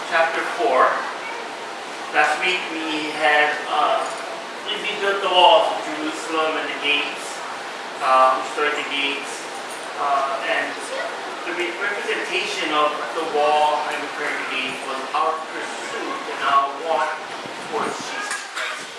chapter 4. Last week we had we rebuilt the walls of Jerusalem and the gates. We started the gates, and the representation of the wall and repairing the gates was our pursuit and our walk towards Jesus Christ.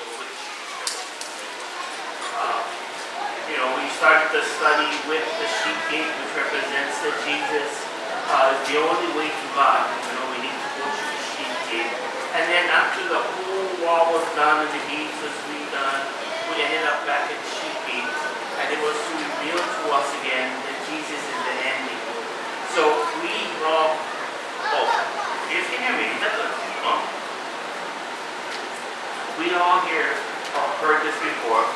We started the study with the sheep gate, which represents that Jesus is the only way to God. We need to go through the sheep gate. And then after the whole wall was done and the gates was redone, we ended up back at the sheep gate. And it was to reveal to us again that Jesus is the ending. So we all, you guys can hear me? That's what, we all here heard this before,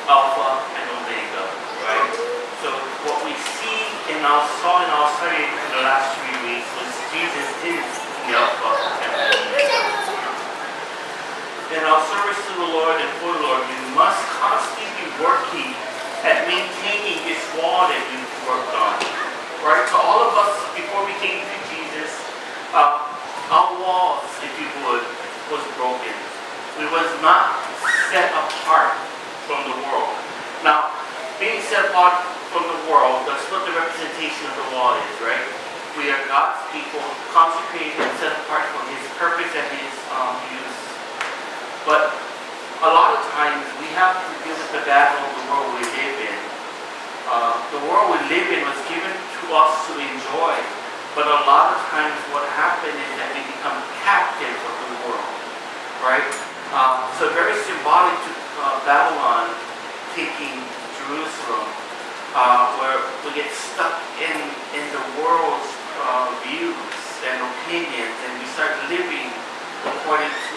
Alpha and Omega, right? So what we see and saw in our study in the last 3 weeks was Jesus is the Alpha and Omega. In our service to the Lord and for the Lord, we must constantly be working at maintaining this wall that we've worked on. Right? So all of us, before we came to Jesus, our walls, if you would, was broken. We was not set apart from the world. Now, being set apart from the world, that's what the representation of the wall is, right? We are God's people, consecrated and set apart for His purpose and His use. But a lot of times we have to deal with the battle of the world we live in. The world we live in was given to us to enjoy, but a lot of times what happens is that we become captives of the world, right? So very symbolic to Babylon taking Jerusalem, where we get stuck in the world's views and opinions, and we start living according to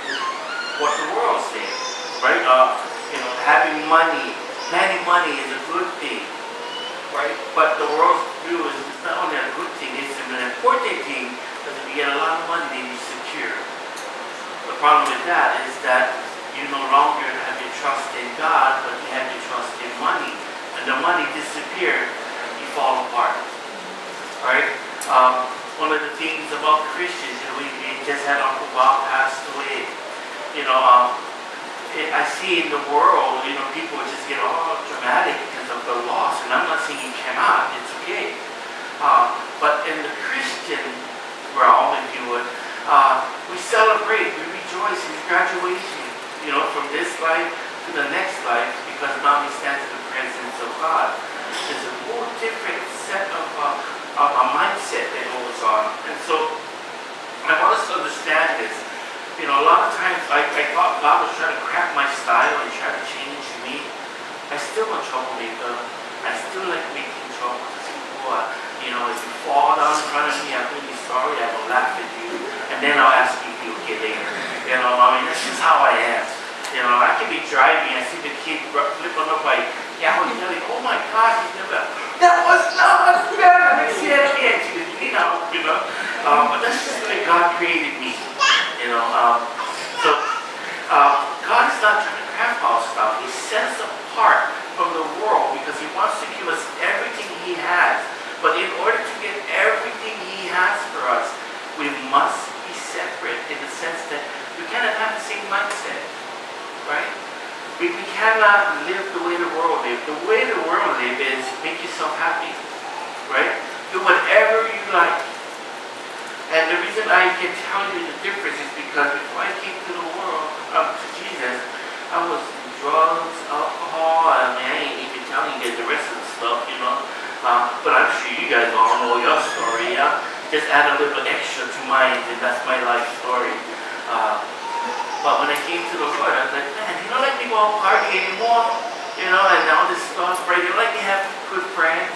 what the world says, right? Having money is a good thing, right? But the world's view is it's not only a good thing, it's an important thing, because if you get a lot of money, then you're secure. The problem with that is that you no longer have your trust in God, but you have your trust in money. And the money disappears, you fall apart, right? One of the things about Christians, we just had Uncle Bob passed away. I see in the world, people just get all dramatic because of the loss, and I'm not saying you cannot, it's okay. But in the Christian realm, if you would, we celebrate, we rejoice in graduation, from this life to the next life, because now we stand in the presence of God. There's a whole different set of a mindset that goes on. And so, I want us to understand this. A lot of times I thought God was trying to crack my style and try to change me. I still am a troublemaker. I still like making trouble to people. If you fall down in front of me, I'm really sorry. I will laugh at you. And then I'll ask you if you're okay later. That's just how I am. I can be driving. I see the kid flip on the bike. Yeah, I was like, oh my gosh, that was not fair. Let me see that again. But that's just the way God created me. God is not trying to cramp our stuff. He sets us apart from the world because He wants to give us everything He has. But in order to get everything He has for us, we must be separate in the sense that we cannot have the same mindset, right? We cannot live the way the world lives. The way the world lives is make yourself happy, right? Do whatever you like. And the reason I can tell you the difference is because before I came to the world, to Jesus, I was in drugs, alcohol, I ain't even telling you guys the rest of the stuff, but I'm sure you guys all know your story, yeah? Just add a little extra to mine, and that's my life story. But when I came to the Lord, I was like, man, like me go out party anymore, and all this stuff, right? Like me have good friends,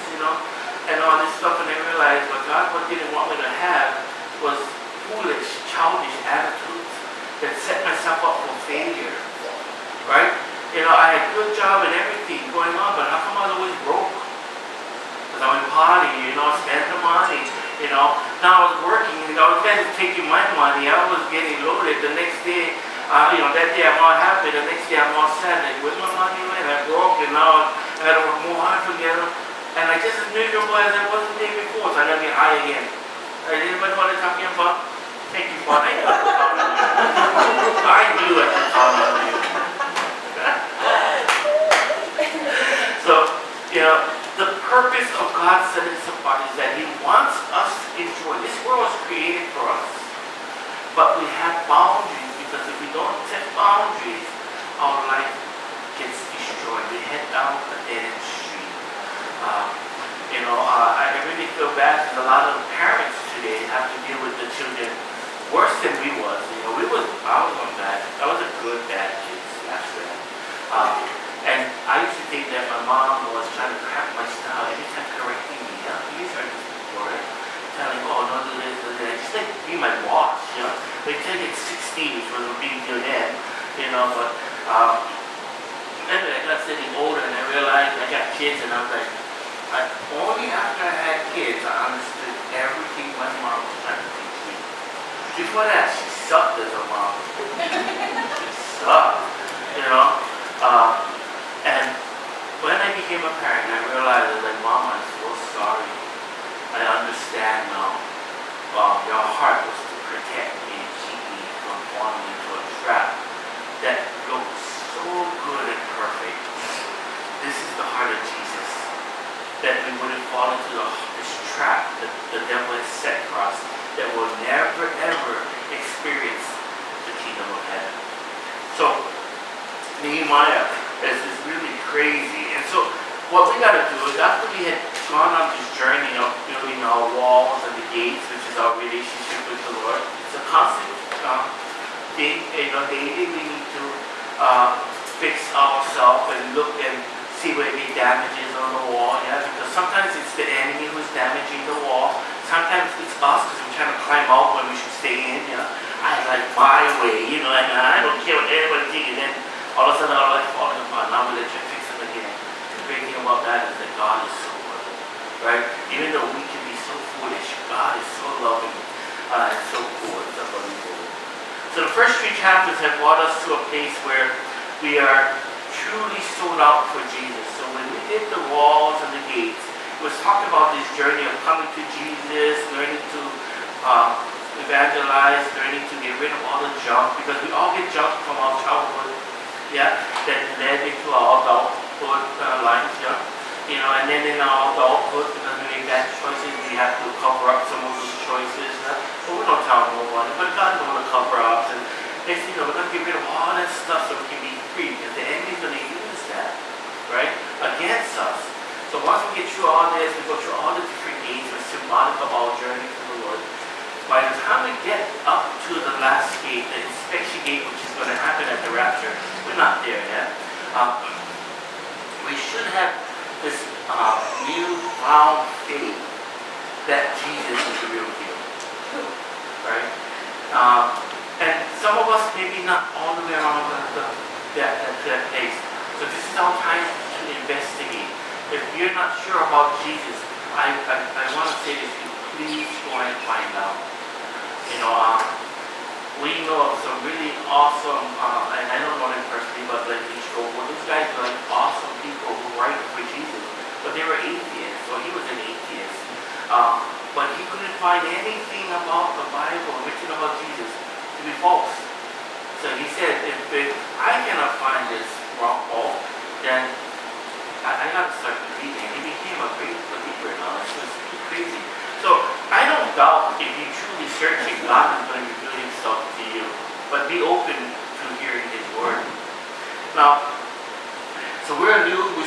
and all this stuff, and I realized what God didn't want me to have was foolish, childish attitudes that set myself up for failure, right? I had a good job and everything going on, but how come I was always broke? Because I would party, spend the money, Now I was working, I was guys taking my money, I was getting loaded. The next day, that day I'm all happy, the next day I'm all sad. Like, where's my money went? I broke, and now I had to work more hard to get them. And I just as miserable as I was the day before, so I got to get high again. Anybody know what I'm talking about? Thank you, Paul. I know created for us. But we have boundaries, because if we don't set boundaries, our life gets destroyed. We head down a dead-end street. I really feel bad because a lot of parents today have to deal with the children worse than we was. I was on bad. I was a good bad kid, that's right. And I used to think that my mom was trying to crack my style every time correcting me. You heard this before, right? Telling, oh, don't do this, do that. Just like be my boss, They tell you at 16, which was a big deal then, but anyway, I got getting older and I realized I got kids and I was like, only after I had kids, I understood everything my mom was trying to teach me. Before that, she sucked as a mom. She sucked, And when I became a parent, I realized, I was like, Mom, I'm so sorry. I understand now. Your heart was to protect me and keep me from falling into a trap that looked so good and perfect. This is the heart of Jesus. That we wouldn't fall into this trap that the devil has set for us, that will never ever experience the kingdom of heaven. So Nehemiah is really crazy. And so what we got to do is, after we had gone on this journey of building our walls and the gates, which is our relationship with the Lord, it's a constant thing. Daily we need to fix ourselves and look and see where any damages on the wall, because sometimes it's the enemy who's damaging the wall. Sometimes it's us because we're trying to climb out when we should stay in. I like my way, and I don't care what everybody thinks. And then all of a sudden our life falling apart. Now we let you fix it again. The great thing about that is that God is so good, right? Even though we can be so foolish, God is so loving and so cool. It's unbelievable. So the first 3 chapters have brought us to a place where we are truly sold out for Jesus. So when we did the walls and the gates, it was talking about this journey of coming to Jesus, learning to evangelize, learning to get rid of all the junk, because we all get junk from our childhood, that led into our adulthood lives, and then in our adulthood, because we make bad choices, we have to cover up some of those choices, but we don't tell nobody, but God knows the cover-ups, and next thing we're going to get rid of all that stuff so we can be free, because the enemy's going to use that, right, against us. So once we get through all this, we go through all the different gates, we're symbolic of our journey to the Lord. By the time we get up to the last gate, the inspection gate, which is going to happen at the rapture, we're not there yet. We should have this newfound faith that Jesus is the real deal, right? And some of us maybe not all the way around that place. So this is our time to investigate. If you're not sure about Jesus, I want to say this to you, please go and find out. We know of some really awesome, and I don't know them personally, but like these those guys are like awesome people who write for Jesus, but they were atheists, so he was an atheist. But he couldn't find anything about the Bible written about Jesus to be false. So he said, if I cannot find this wrong Paul, then I got to start reading. He became a great believer now. It's just crazy. So I don't doubt if you truly searching, God is going to reveal himself to you. But be open to hearing his word. Now, so we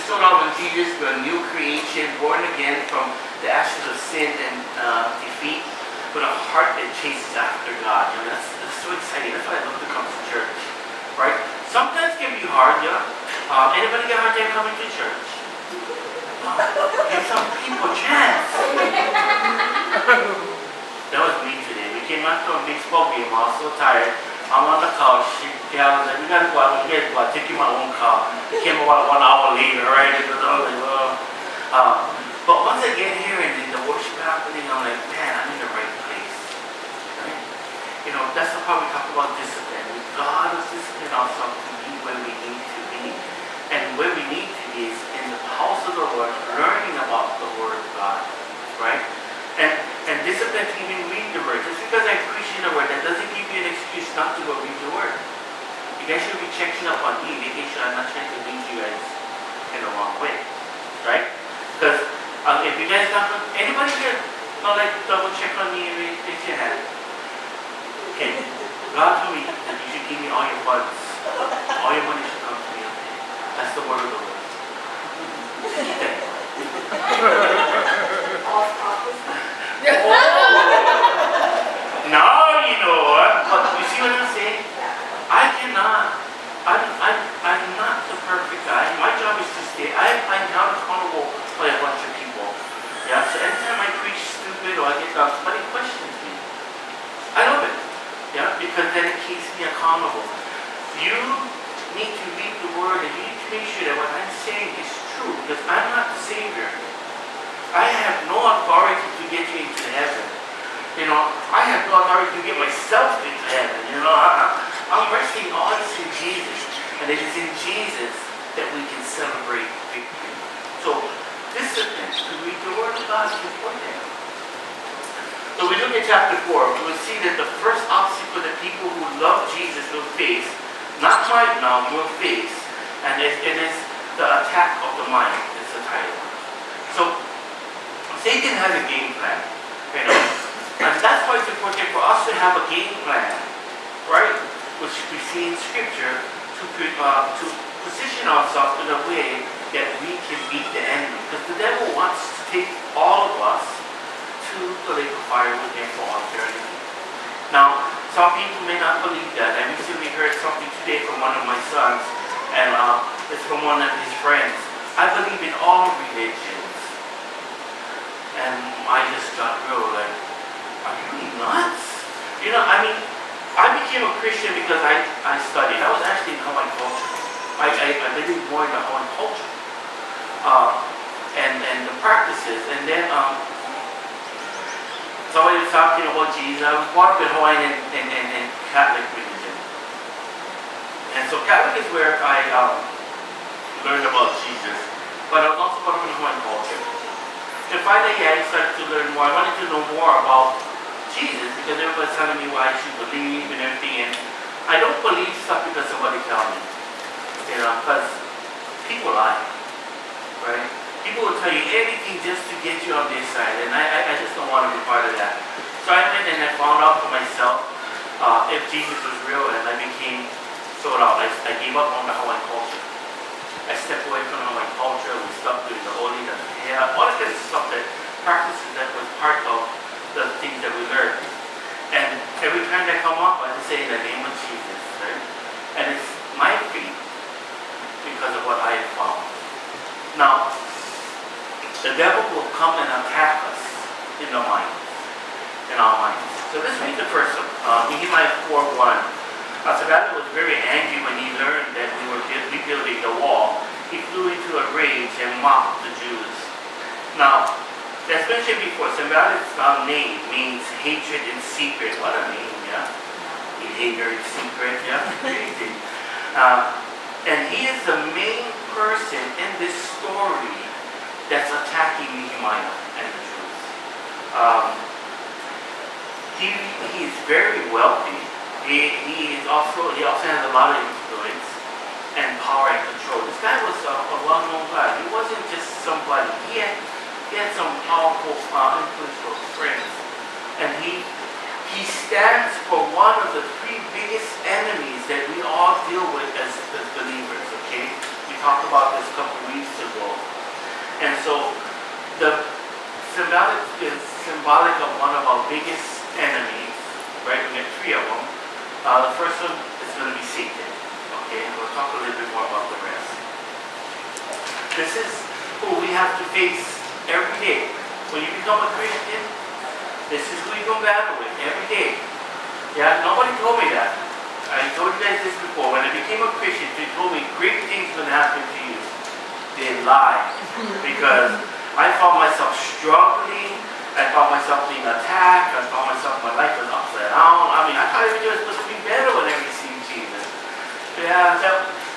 start out with Jesus, we're a new creation, born again from the ashes of sin and defeat, with a heart that chases after God. That's so exciting. That's why I love to come to church, right? Sometimes it can be hard, anybody get a hard time coming to church? Give some people a chance. That was me today. We came out to a baseball game. I was so tired. I'm on the couch. I was like, we gotta go out. Take you my own car. It came about 1 hour later, right? I was like, but once I get here and in the worship happening, I'm like, man, I'm in the right place. Right? That's the part we talk about discipline. God has disciplined ourselves to be where we need to be. And where we need to be is in the house of the Lord, learning about the Word of God. Right? And discipline to even read the Word. Just because I'm preaching the Word, that doesn't give you an excuse not to go read the Word. You guys should be checking up on me, making sure I'm not trying to lead you guys in the wrong way. Right? Because if you guys don't, anybody here No, like double check on me and raise your hand. Okay. God told me that you should give me all your funds. All your money should come to me. That's the word of the Lord. Now you know what? But you see what I'm saying? I cannot. I'm not the perfect guy. My job is to stay. I'm not accountable by a bunch of people. Yeah. So anytime I preach stupid or I get down, somebody questions me. I love it. Yeah, because then it keeps me accountable. You need to read the word and you need to make sure that what I'm saying is true, because I'm not the Savior. I have no authority to get you into heaven. You know, I have no authority to get myself into heaven. You know, I'm resting all this in Jesus. And it is in Jesus that we can celebrate victory. So, discipline to read the word of God is important. So we look at chapter 4, we will see that the first obstacle that people who love Jesus will face, not right now, will face, and it is the attack of the mind, is the title. So, Satan has a game plan, you know, and that's why it's important for us to have a game plan, right? Which we see in Scripture to position ourselves in a way that we can beat the enemy. Because the devil wants to take all of us to the lake of fire with him for all eternity. Now, some people may not believe that. I recently heard something today from one of my sons, and it's from one of his friends. I believe in all religions. And I just got real like, are you really nuts? You know, I mean, I became a Christian because I studied. I was actually in Hawaiian culture. I believed more in the Hawaiian culture. And the practices. And then somebody was talking about Jesus. I was brought up in Hawaiian and Catholic religion. And so Catholic is where I learned about Jesus. But I was also brought up in Hawaiian culture. And finally, I started to learn more. I wanted to know more about Jesus, because everybody's telling me why I should believe and everything, and I don't believe stuff because somebody tells me, you know, because people lie, right? People will tell you anything just to get you on their side, and I just don't want to be part of that. So I went and I found out for myself if Jesus was real, and I became sold out. I gave up on the Hawaiian culture. I stepped away from the Hawaiian culture. We stopped doing the holy, the hair, all that kind of stuff, that practices that was part of the things that we learn. And every time I come up, I just say in the name of Jesus, right? And it's my faith because of what I have found. Now, the devil will come and attack us in the mind, in our minds. So let's read the first one, Nehemiah 4:1. Sanballat was very angry when he learned that we were rebuilding the wall. He flew into a rage and mocked the Jews. Now, as mentioned before, Sanballat's name means hatred in secret. What a name, yeah? Behavior in secret, yeah? Crazy. And he is the main person in this story that's attacking Nehemiah and the Jews. He is very wealthy. He also has a lot of influence and power and control. This guy was a well-known guy. He wasn't just somebody. He had some powerful influential friends. And he stands for one of the three biggest enemies that we all deal with as believers, okay? We talked about this a couple weeks ago. And so the symbolic is symbolic of one of our biggest enemies, right? We have three of them. The first one is going to be Satan, okay? We'll talk a little bit more about the rest. This is who we have to face every day. When you become a Christian, this is who you're going to battle with every day. Yeah, nobody told me that. I told you guys this before. When I became a Christian, they told me great things will happen to you. They lied. Because I found myself struggling. I found myself being attacked. I found myself, my life was upside down. I mean, I thought everything was supposed to be better when I received Jesus. Yeah,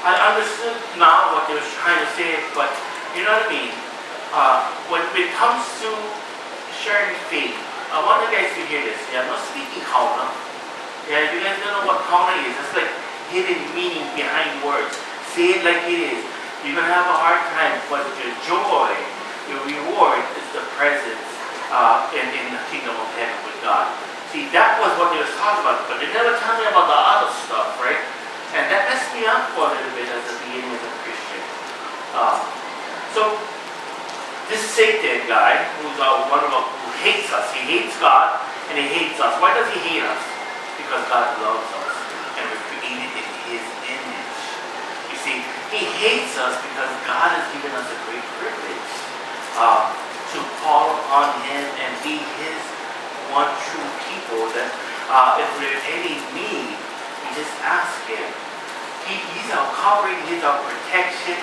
I understood now what they were trying to say, but you know what I mean? When it comes to sharing faith, I want you guys to hear this. Yeah, no speaking kauna. Yeah, you guys don't know what kauna is. It's like hidden meaning behind words. Say it like it is. You're going to have a hard time, but your joy, your reward is the presence in the kingdom of heaven with God. See, that was what they were talking about, but they never tell me about the other stuff, right? And that messed me up for a little bit at the beginning as a Christian. So this Satan guy, who hates us, he hates God and he hates us. Why does he hate us? Because God loves us and we're created in His image. You see, He hates us because God has given us a great privilege to call upon Him and be His one true people. That if there's any need, we just ask Him. He's our covering, He's our protection.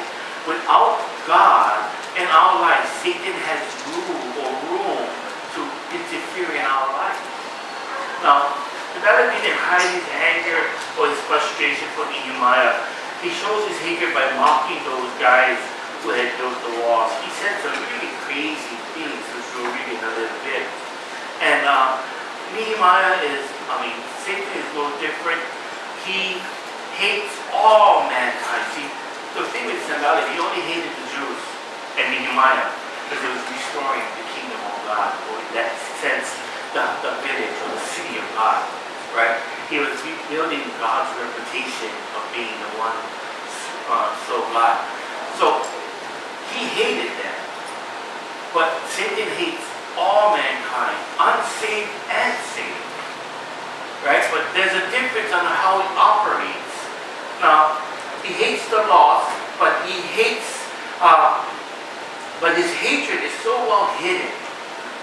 Without God in our lives, Satan has room to interfere in our life. Now, rather than hide his anger or his frustration for Nehemiah, he shows his hatred by mocking those guys who had built the walls. He said some really crazy things, which we'll read in a little bit. And Nehemiah Satan is no different. He hates all mankind. See, the thing with Sanballat, he only hated the Jews and Nehemiah because it was restoring the kingdom of God, or in that sense, the village or the city of God, right? He was rebuilding God's reputation of being the one so God. So he hated them. But Satan hates all mankind, unsaved and saved, right? But there's a difference on how he operates. Now, he hates the lost, but but his hatred is so well hidden.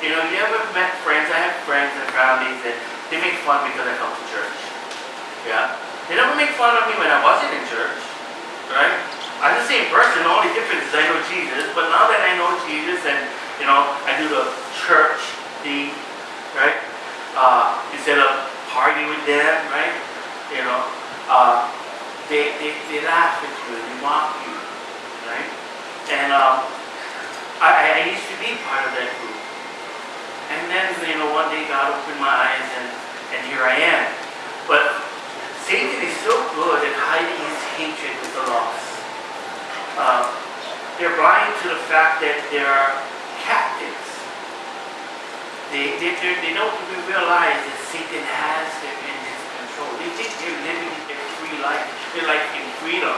You know, you ever met friends? I have friends and families that they make fun because I come to church. Yeah? They never make fun of me when I wasn't in church. Right? I'm the same person. The only difference is I know Jesus. But now that I know Jesus and, you know, I do the church thing, right? Instead of partying with them, right? You know, they laugh at you and they mock you, right? And I used to be part of that group. And then, you know, one day God opened my eyes and here I am. But Satan is so good at hiding his hatred with the lost. They're blind to the fact that they are captives. They don't even realize that Satan has them in his control. They think they're living their free life. They're like in freedom.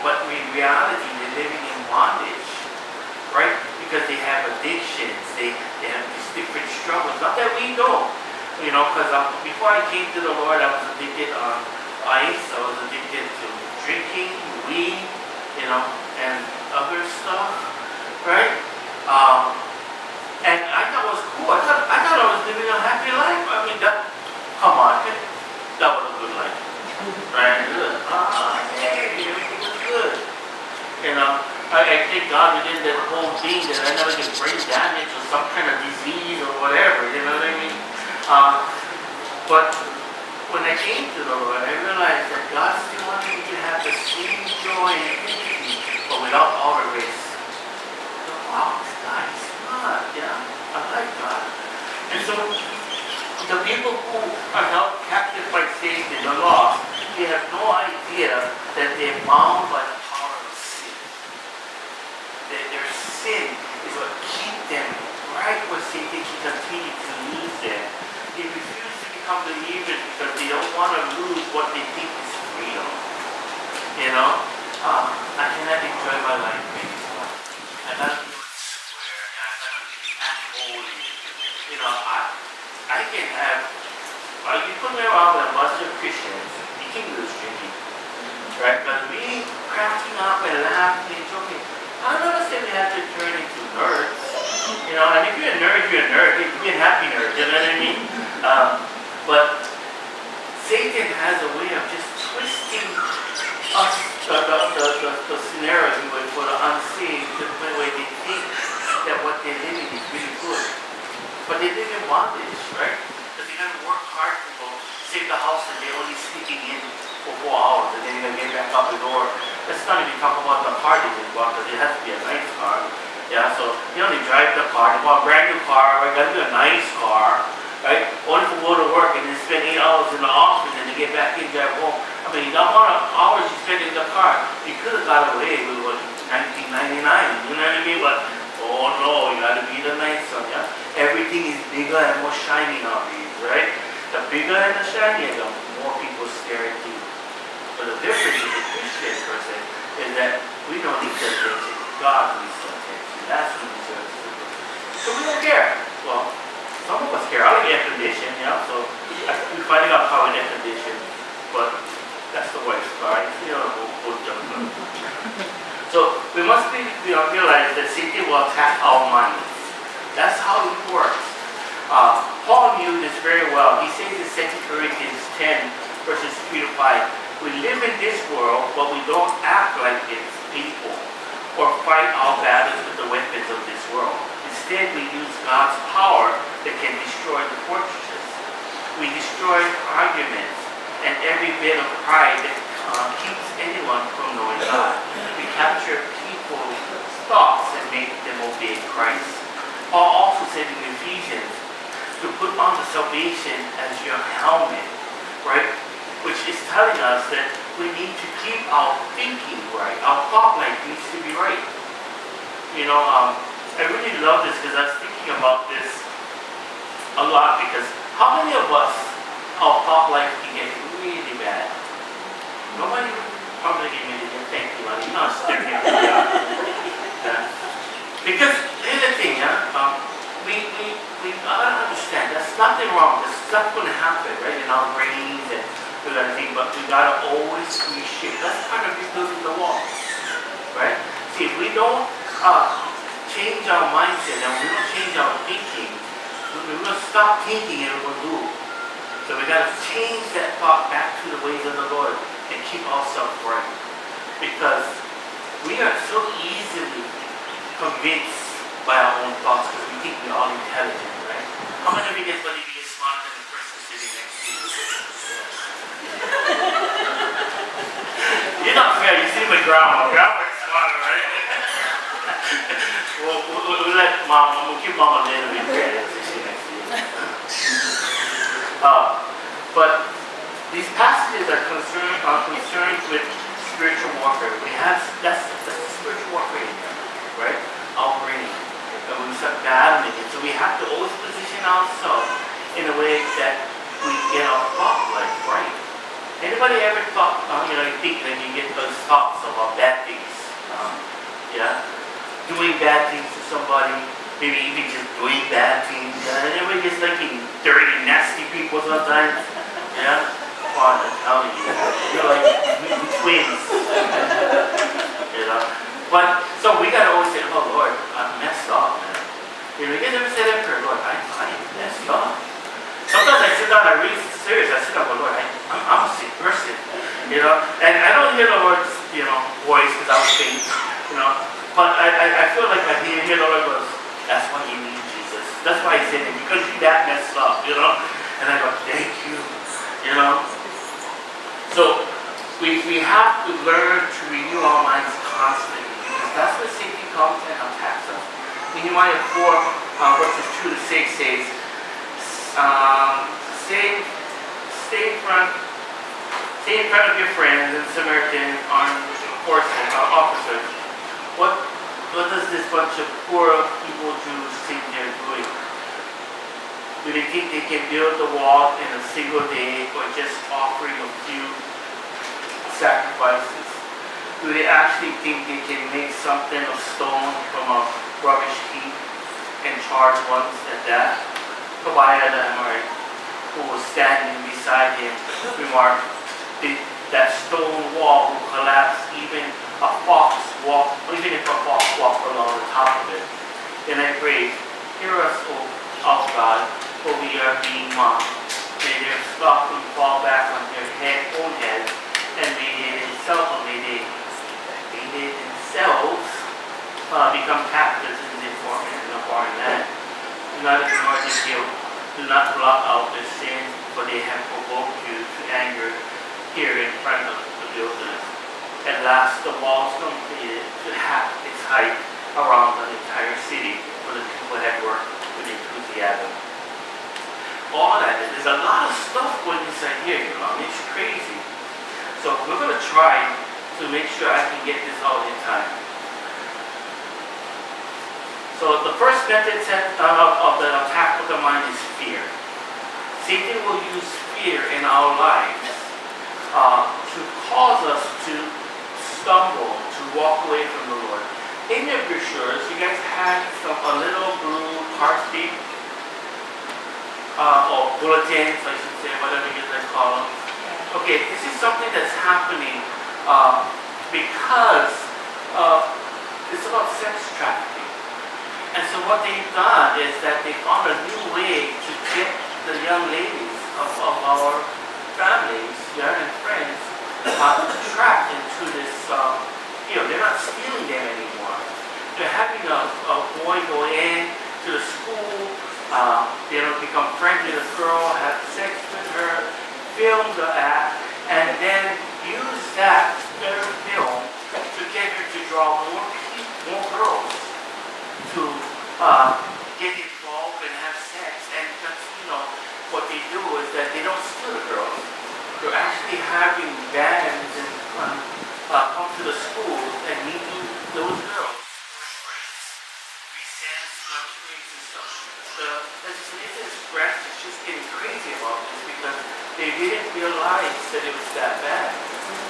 But in reality, they're living in bondage. Right? Because they have addictions. They have these different struggles. Not that we don't. You know, because before I came to the Lord, I was addicted on ice. I was addicted to drinking, weed, you know, and other stuff, right? And I thought it was cool. I thought I was living a happy life. I mean, come on, that was a good life, right? Hey, everything was good. You know, I thank God within that whole thing that I never get brain damage or some kind of disease or whatever. You know what I mean? But when I came to the Lord, I realized that God still wanted me to have the same joy and unity, but without all the risk. Wow, this guy is smart, yeah? I like God. And so, the people who are held captive by Satan, the lost, they have no idea that they're bound by the power of sin. That their sin is what keeps them right where Satan can continue to use them. They refuse to become believers because they don't want to lose what they think is freedom. You know? I cannot enjoy my life anymore. I gotta do it square. I gotta act holy. You know, I can have, you put me around with a bunch of Christians, you can lose drinking. Right? But me cracking up and laughing and joking, I don't understand we have to turn into nerds. You know, and if you're a nerd, you're a nerd. You can be a happy nerd, you know what I mean? But Satan has a way of just twisting us, the scenario for the unsaved, the way they think that what they're living is really good. But they live in bondage, right? Because they gotta work hard to go save the house and they're only sleeping in for 4 hours and then they're gonna get back out the door. Let's not even talk about the car they just bought, because it has to be a nice car. Yeah, so you only drive the car, they bought a brand new car, right? Gotta be a nice car, right? Only to go to work and then spend 8 hours in the office and then get back in, drive home. I mean, the amount of hours you spend in the car, you could have got away with what, 1999, you know what I mean? But, oh no, you gotta be the nice one, yeah? Every everything is bigger and more shiny nowadays, right? The bigger and the shinier, the more people stare at you. But the difference with a Christian person is that we don't need to attention. God needs to attention. That's who deserves it. So we don't care. Well, some of us care. I like air conditioning, so we finally got power in air conditioning. But that's the worst part. We'll jump on. So we must realize that Satan will attack our minds. That's how it works. Paul knew this very well. He says in 2 Corinthians 10, verses 3 to 5, we live in this world, but we don't act like its people or fight our battles with the weapons of this world. Instead, we use God's power that can destroy the fortresses. We destroy arguments and every bit of pride that keeps anyone from knowing God. We capture people's thoughts and make them obey Christ. Paul also said in Ephesians to put on the salvation as your helmet, right? Which is telling us that we need to keep our thinking right. Our thought life needs to be right. I really love this because I was thinking about this a lot, because how many of us, our thought life can get really bad? Nobody probably gave me the thank you, honey. You're not staring at me. Because here's the thing, we gotta understand there's nothing wrong. There's stuff gonna happen, right, in our brains and everything, but we gotta always reshape. That's part of rebuilding the wall, right? See, if we don't change our mindset and we don't change our thinking, we're gonna stop thinking and we're gonna lose. So we gotta change that thought back to the ways of the Lord and keep ourselves right. Because we are so easily convinced by our own thoughts because we think we're all intelligent, right? How many of you guys believe you're smarter than the person sitting next to you? You're not fair. You see my grandma. Grandma's smarter, right? we'll let mom. We'll give mom a little bit credit to sit next to you. But these passages are concerned with spiritual warfare. That's the spiritual warfare, right? Our brain. And we start battling it. So we have to always position ourselves in a way that we get our thought life right. Anybody ever thought, you think that you get those thoughts about bad things? Doing bad things to somebody, maybe even just doing bad things. Anybody gets thinking dirty, nasty people sometimes? Oh, I'm telling you, you're like twins. But so we gotta always say, oh Lord, I messed up, man. You guys ever say that prayer, Lord, I messed up. Sometimes I sit down, I really serious. I sit down, Lord, I'm a sick person, and I don't hear the Lord's, voice because I was faint, But I feel like I hear the Lord goes, that's why you need Jesus. That's why He said it, because you that messed up, And I go, thank you, So we have to learn to renew our minds constantly, because that's what Satan comes and attacks us. Nehemiah 4 verses 2 to 6 says, stay in front of your friends and Samaritan armed officers. What does this bunch of poor evil Jews think they're doing? Do they think they can build the wall in a single day or just offering a few sacrifices? Do they actually think they can make something of stone from a rubbish heap and charge once at that? Tobiah the Amorite, who was standing beside him, remarked, that stone wall will collapse even if a fox walked along the top of it. Then I prayed, hear us, O our God, for we are being mocked. May their scoffing fall back on their own heads, and may they themselves become captives in the foreign land. Do not ignore their guilt. Do not block out their sin, for they have provoked you to anger here in front of the builders. At last the walls completed to half its height around the entire city, for the people had worked with enthusiasm. All that, there's a lot of stuff going inside here, it's crazy. So we're going to try to make sure I can get this out in time. So So the first method of the attack of the mind is fear. Satan will use fear in our lives to cause us to stumble, to walk away from the Lord. In your brochures, you guys had a little blue heartbeat or bulletins, I should say, whatever you guys call them. Okay, this is something that's happening because it's about sex trafficking. And so what they've done is that they found a new way to get the young ladies of our families, and friends, trapped into this, they're not stealing them anymore. They're having a boy go in to the school, become friends with a girl, have sex with her, film the act, and then use that film to get her to draw more girls to get involved and have sex. And that's, what they do is that they don't steal the girls. They're actually having bands and come to the schools and meeting those girls for breaks, recess, lunch breaks and stuff. The legislative branch is just getting crazy about this because they didn't realize that it was that bad.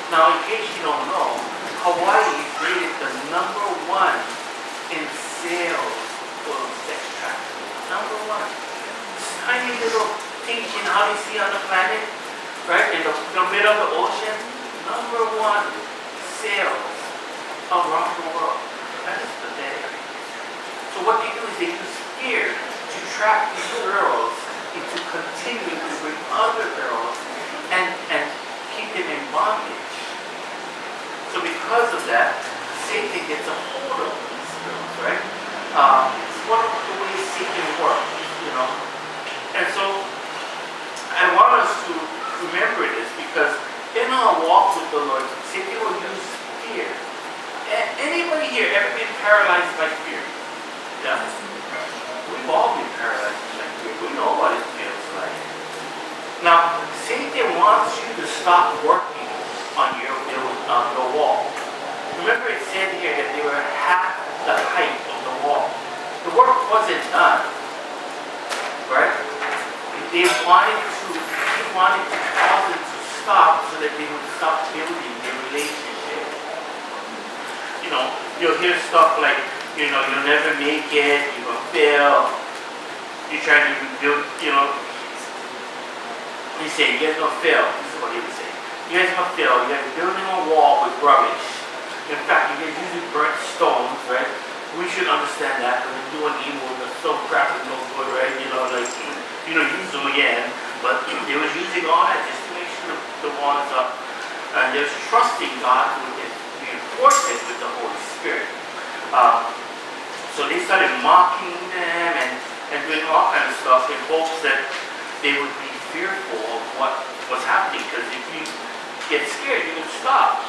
Now, in case you don't know, Hawaii is rated the number one in sales for sex trafficking. Number one. This tiny little pinch in how you see on the planet, right? In the middle of the ocean, number one sales around the world. That is pathetic. So what they do is they use fear to trap these girls into continuing to bring other girls and keep them in bondage. So because of that, Satan gets a hold of these girls, right? It's one of the ways Satan works, And so I want us to remember this because in our walk with the Lord, Satan will use fear. Anybody here ever been paralyzed by fear? Yeah? We've all been paralyzed by fear. We know what it feels like. Now, Satan wants you to stop working on your wall. Remember it said here that they were half the height of the wall. The work wasn't done. Right? He wanted to cause it to stop so that they would stop building their relationship. You'll hear stuff like, you'll never make it, you're going to fail. You're trying to build, he said, you guys are going to fail. This is what he would say. You guys are going to fail. You guys are building a wall with rubbish. In fact, you guys using burnt stones, right? We should understand that when we're doing evil, the stone crap is no good, right? Use them again. But they were using all that just to make sure the wall is up. And they're trusting God to reinforce it with the Holy Spirit. So they started mocking them and doing all kinds of stuff in hopes that they would be fearful of what was happening. Because if you get scared, you would stop.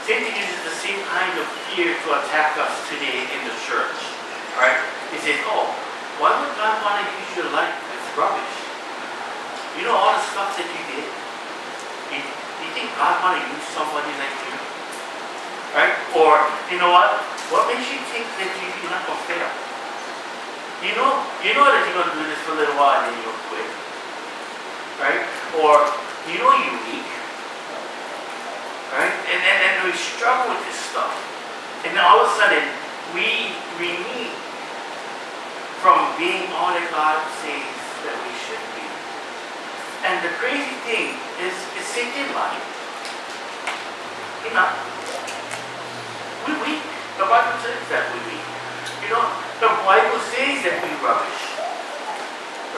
Satan uses the same kind of fear to attack us today in the church. Right? He says, why would God want to use your life? It's rubbish. All the stuff that you did. You think God want to use somebody like you? Right? Or, what makes you think that you're not going to fail? You know that you're going to do this for a little while and then you'll quit. Right? Or, you're weak. Right? And we struggle with this stuff. And then all of a sudden, we need from being all that God says that we should be. And the crazy thing is Satan lying. He's not. We're weak. The Bible says that we're weak. The Bible says that we're rubbish.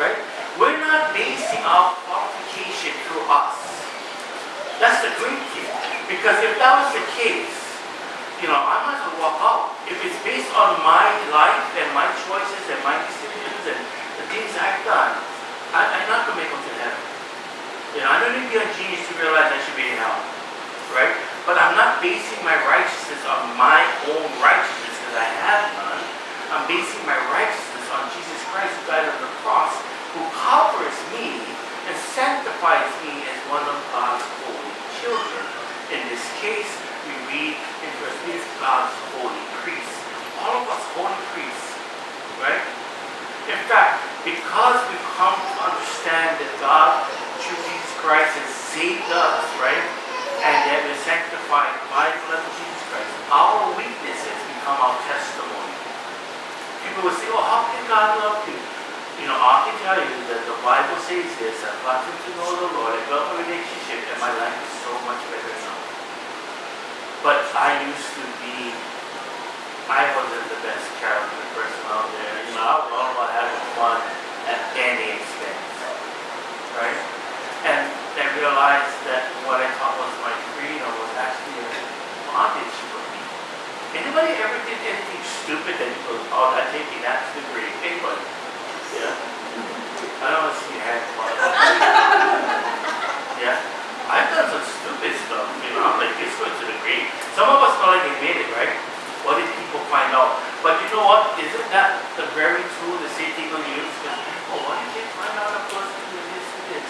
Right? We're not basing our qualification through us. That's the great thing. Because if that was the case, I might as well walk out. If it's based on my life and my choices and my decisions and the things I've done, I'm not going to make it to heaven. I don't need to be a genius to realize I should be in hell. Right? But I'm not basing my righteousness on my own righteousness because I have none. I'm basing my righteousness on Jesus Christ who died on the cross, who covers me and sanctifies me as one of God's holy children. In this case, we read in verse 8, God's holy priests. All of us holy priests right? In fact, because we come to understand that God, through Jesus Christ, has saved us, right? And that we're sanctified by the blood of Jesus Christ, our weaknesses become our testimony. People will say, well, how can God love you? You know, I can tell you that the Bible says this: I've gotten to know the Lord, I've built a relationship, and my life is so much better now. But I wasn't the best character person out there. You know, I was all about having fun at any expense, right? And I realized that what I thought was my freedom was actually a bondage for me. Anybody ever did anything stupid that you go, oh, that's taking that to the grave? Anybody? Yeah? I don't want to see your hand fly. Yeah? I've done some stupid stuff, you know, I'm like, it's going to the grave. Some of us know like they made it, right? What did people find out? But you know what? Isn't that the very tool the Satan will use? Because people, what did they find out a person doing this and this?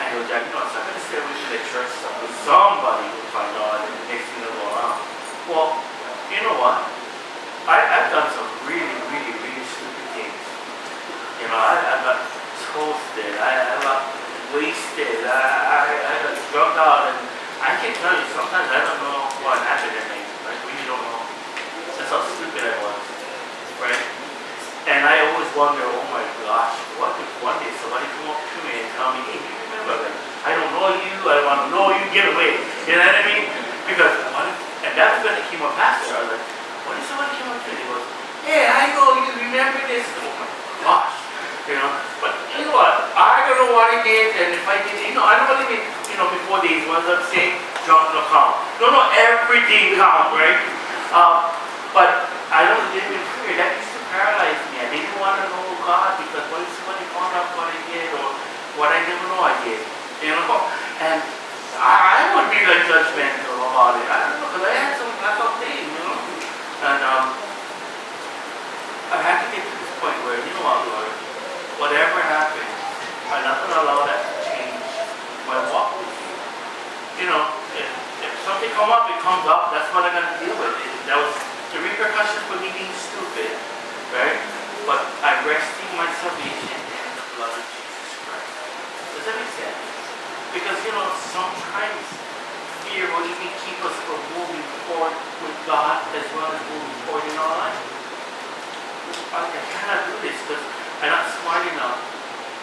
And he'll Jack, you know, it's not going to stay away from the church stuff, but somebody will find out and the next thing will go around. Well, you know what? I've done some really, really, really stupid things. You know, I got toasted, I got wasted, I got drugged out, and I can tell you sometimes I don't know what happened to me. I really don't know. That's how stupid I was, right? And I always wonder, oh my gosh, what if one day somebody come up to me and tell me, hey, you remember, like, I don't know you, I don't want to know you, get away. You know what I mean? Because, and that's when it came a pastor. I was like, what if somebody came up to me and goes, hey, I know you, remember this? Oh my gosh. You know, but you know what? I don't know what I did, and if I did, you know, I don't believe in, you know, before these ones I'm saying, drunk no count. No, everything count, right? But I don't live in fear. That used to paralyze me. I didn't want to know God because what if somebody found out what I did or what I never know I did? You know, and I would be like judgmental about it. I don't know, because I had some backup thing, you know, and I had to get to this point where, you know what, Lord, whatever happens, I'm not going to allow that to change my walk with you. You know, if something comes up, it comes up. That's what I'm going to deal with. That was the repercussions for me being stupid, right? But I'm resting my salvation in the blood of Jesus Christ. Does that make sense? Because, you know, sometimes fear will even keep us from moving forward with God as well as moving forward in our life. I cannot do this because I'm not smart enough.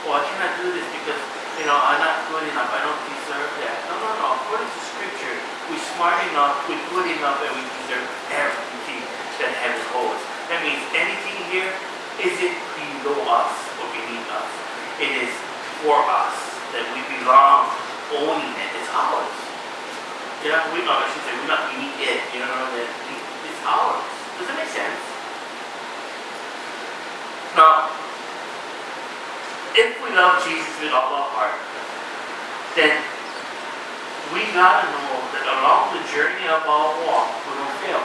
Or I cannot do this because, you know, I'm not good enough. I don't deserve that. No. According to Scripture, we're smart enough, we're good enough, and we deserve everything that heaven holds. That means anything here isn't below us or beneath us. It is for us, that we belong, owning it. It's ours. You know, I should say, we're not beneath it. You know, that it's ours. Does that make sense? Now, if we love Jesus with all our heart, then we gotta know that along the journey of our walk, we don't fail.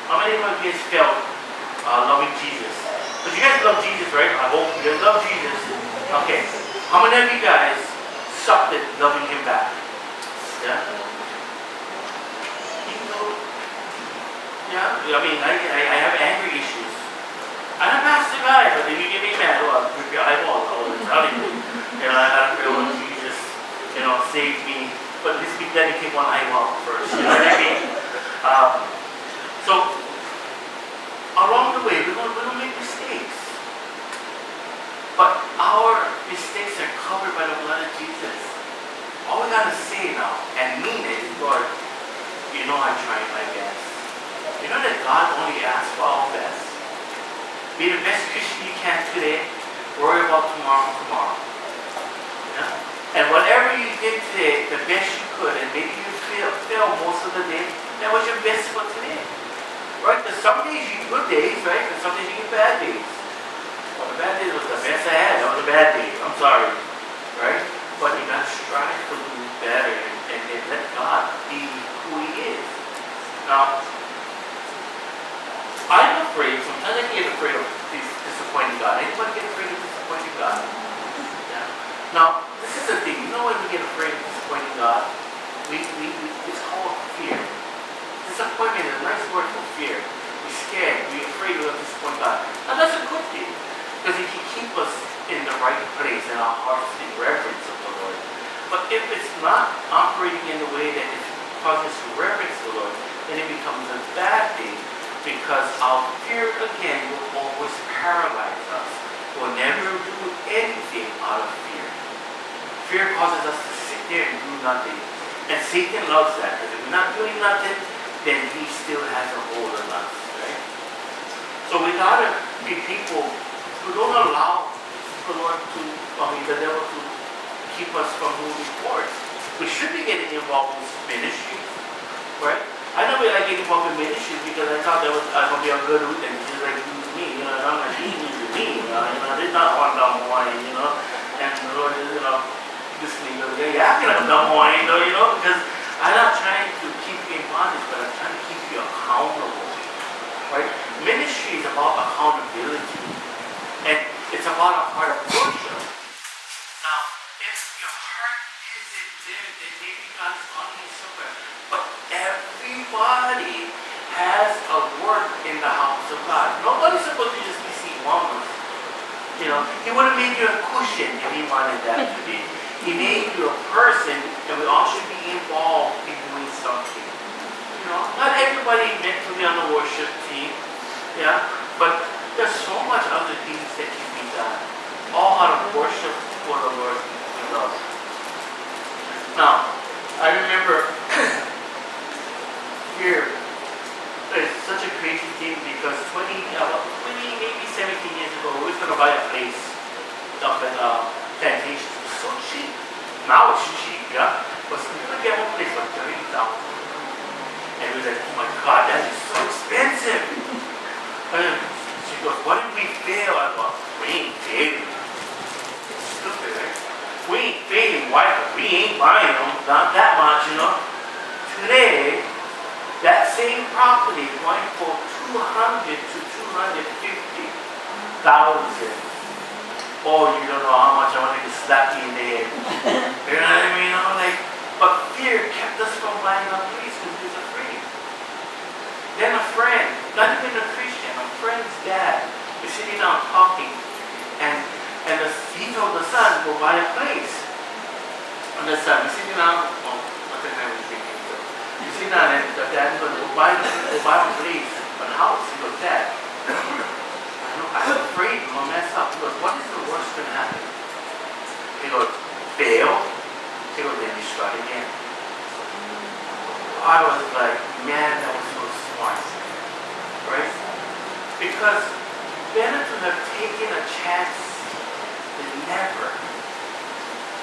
How many of you guys felt loving Jesus? But you guys love Jesus, right? I hope you guys love Jesus. Okay. How many of you guys sucked at loving Him back? Yeah? Yeah? I mean, I have anger issues. I'm a pastor guy, but if you get me mad, well, I'll rip your eyeball out and tell you. You know, I gotta feel when Jesus, you know, saved me. But at least we dedicate one eyeball first. You know what I mean? So, along the way, we're gonna make mistakes. But our mistakes are covered by the blood of Jesus. All we gotta say now, and mean it, is, Lord, you know I'm trying my best. You know that God only asks for our best? Be the best Christian you can today. Worry about tomorrow. Yeah? And whatever you did today, the best you could, and maybe you fail most of the day, that was your best for today. Right? Because some days you get good days, right? And some days you get bad days. Well, the bad days was the best I had. That was a bad day. I'm sorry. Right? But you got to strive to do better and let God be who He is. Now, I'm afraid, sometimes I get afraid of disappointing God. Anybody get afraid of disappointing God? Yeah. Now, this is the thing. You know when we get afraid of disappointing God? It's called fear. Disappointment is a nice word for fear. We're scared. We're afraid we'll disappoint God. But if it's not operating in the way that it causes us to reverence the Lord, then it becomes a bad thing, because our fear again will always paralyze us. We'll never do anything out of fear. Fear causes us to sit there and do nothing. And Satan loves that, because if we're not doing nothing, then he still has a hold on us, right? So we gotta be people who don't allow the devil to keep us from moving forward. We should be getting involved in ministries, right? I know we like getting involved in ministries because I thought I was going to be a good root and just like use me, I'm like, he uses me, there's not one dumb wine, and the Lord is, listening to me, yeah, I'm dumb wine, because I'm not trying to keep you in bondage, but I'm trying to keep you accountable, right? Ministry is about accountability, and it's about a heart of worship. Now, if your heart isn't there, then maybe God's calling you somewhere. But everybody has a work in the house of God. Nobody's supposed to just be seen once. He would have made you a cushion if he wanted that to be. He made you a person, and we all should be involved in doing something. Not everybody meant to be on the worship team, but there's so much other things that can be done. All out of worship for the Lord we love. Now, I remember here, it's such a crazy thing because 20, maybe 17 years ago, we were going to buy a place up at Plantation. It was so cheap. Now it's cheap, but we're going to get one place for $30,000. And we were like, oh my God, that is so expensive. And she goes, what if we fail? I go, we ain't failing. It's stupid, right? We ain't failing. Why? We ain't buying them. Not that much, Today, that same property is going for $200,000 to $250,000. Oh, you don't know how much I wanted to slap you in the head. You know what I mean? But fear kept us from buying our place because we was afraid. Then a friend, not even a Christian, a friend's dad, was sitting down talking, and he told the son, go buy a place. And the son, he's sitting down, what the hell was he thinking? He's sitting down, and the dad goes, go buy a place, a house. He goes, Dad, I'm afraid I'm going to mess up. He goes, what is the worst going to happen? He goes, fail. He goes, then you start again. I was like, man, that was so smart. Right? Because better to have taken a chance than never.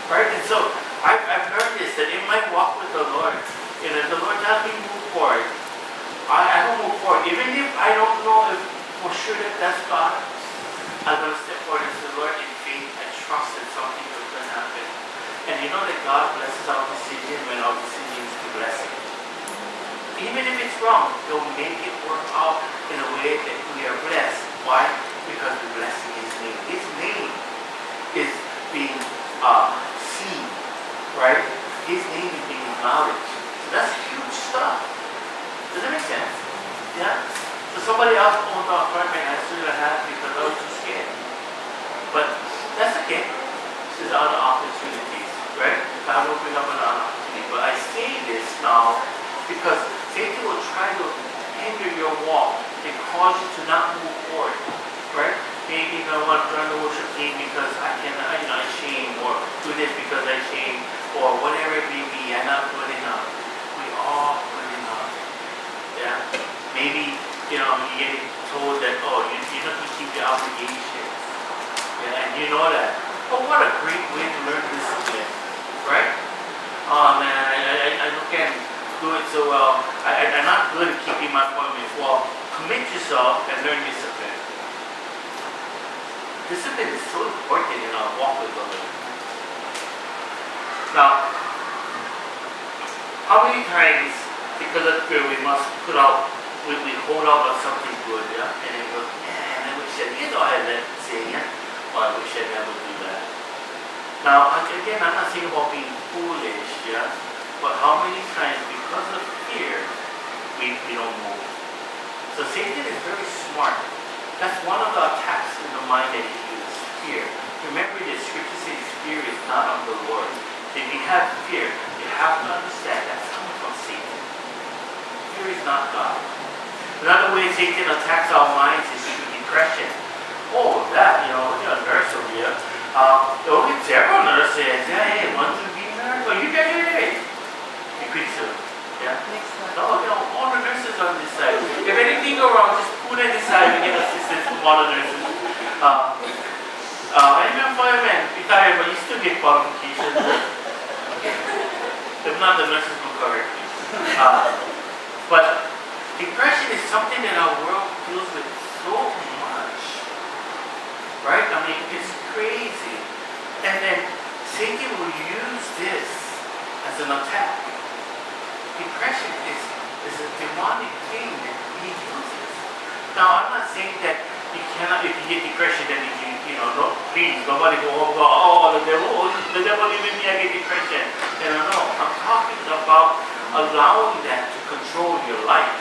Right? And so I've learned this, that in my walk with the Lord, if the Lord tells me move forward, I don't move forward. Even if I don't know if for sure that that's God, I'm going to step forward and say, Lord, in faith, I trust that something good can happen. And you know that God blesses our decision when our decision is to bless Him. Even if it's wrong, He'll make it work out in a way that we are blessed. Why? Because we're blessing His name. His name is being seen, right? His name is being acknowledged. So that's huge stuff. Does that make sense? Yeah? So somebody else owned the apartment I should have had because I was too scared. But that's okay. This is other opportunities, right? God will bring up another opportunity. But I say this now because Satan will try to hinder your walk and cause you to not move forward, right? Maybe I want to join the worship team because I shame, or do this because I shame, or whatever it may be. I'm not good enough. We all good enough. Yeah. Maybe you get told that, you have to keep your obligations. Yeah, and you know that. But what a great way to learn discipline, right? Oh man, I can't do it so well. I'm not good at keeping my appointments. Well, commit yourself and learn discipline. Discipline is so important in our walk with the Lord. Now, how many times, because of fear, we must put out, we hold out on something good, yeah? And it goes, man, I wish you know, I had that saying, yeah? Well, I wish I never do that. Now, again, I'm not saying about being foolish, yeah? But how many times, because of fear, we don't move? So Satan is very smart. That's one of the attacks in the mind that he uses, fear. Remember, the scripture says fear is not of the Lord. If he have fear, you have to understand that's coming from Satan. Fear is not God. Another way Satan attacks our minds is through depression. Oh, that, look at a nurse over here. Only several nurses. Yeah, hey, want to be a nurse? Oh, you graduated. You pretty soon. Yeah? No, all the nurses on this side. If anything go wrong, just put it this side and get assistance from all the nurses. I'm a fireman, retired, but you still get qualifications. If not, the nurses will cover it. But depression is something that our world deals with so much. Right? I mean, it's crazy. And then Satan will use this as an attack. Depression is a demonic thing that he uses. Now, I'm not saying that you cannot, if you get depression, then no, please, nobody go home, the devil live in me, I get depression. No, I'm talking about allowing that to control your life.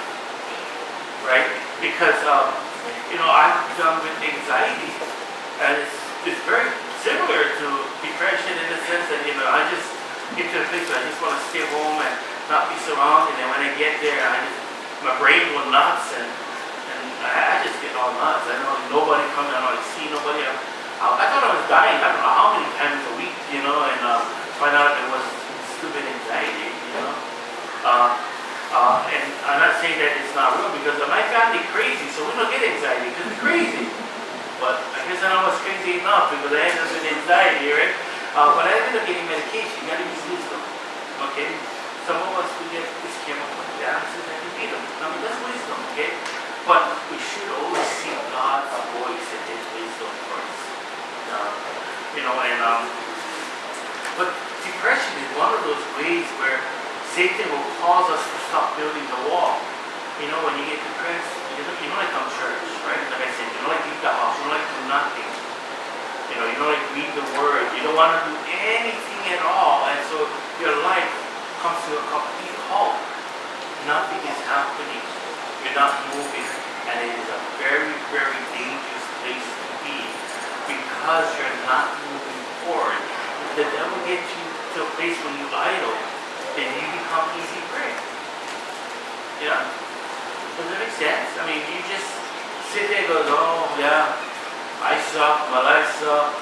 Right? Because, I've done with anxiety. And it's very similar to depression in the sense that, I just get to a place where I just want to stay home and not be surrounded. And when I get there, my brain goes nuts and I just get all nuts. I know nobody coming, I don't see nobody. I thought I was dying, I don't know how many times a week, and find out it was stupid anxiety, and I'm not saying that it's not real because my family crazy, so we don't get anxiety because we're crazy. But I guess I know I was crazy enough because I ended up with anxiety, right? But I ended up getting medication. You gotta use wisdom. Okay? Some of us we get this chemical imbalances and we need them. I mean, that's wisdom, okay? But we should always seek God's voice and His wisdom first. But depression is one of those ways where Satan will cause us to stop building the wall. When you get depressed, you don't like come to church, right? Like I said, you don't like leave the house, you don't like do nothing. You don't like read the Word, you don't want to do anything at all, and so your life comes to a complete halt. Nothing is happening. You're not moving, and it is a very, very dangerous place to be because you're not moving forward. If the devil gets you to a place where you idle, then you become easy prey. Does that make sense? I mean, you just sit there and go, oh yeah, I suck, my life sucks,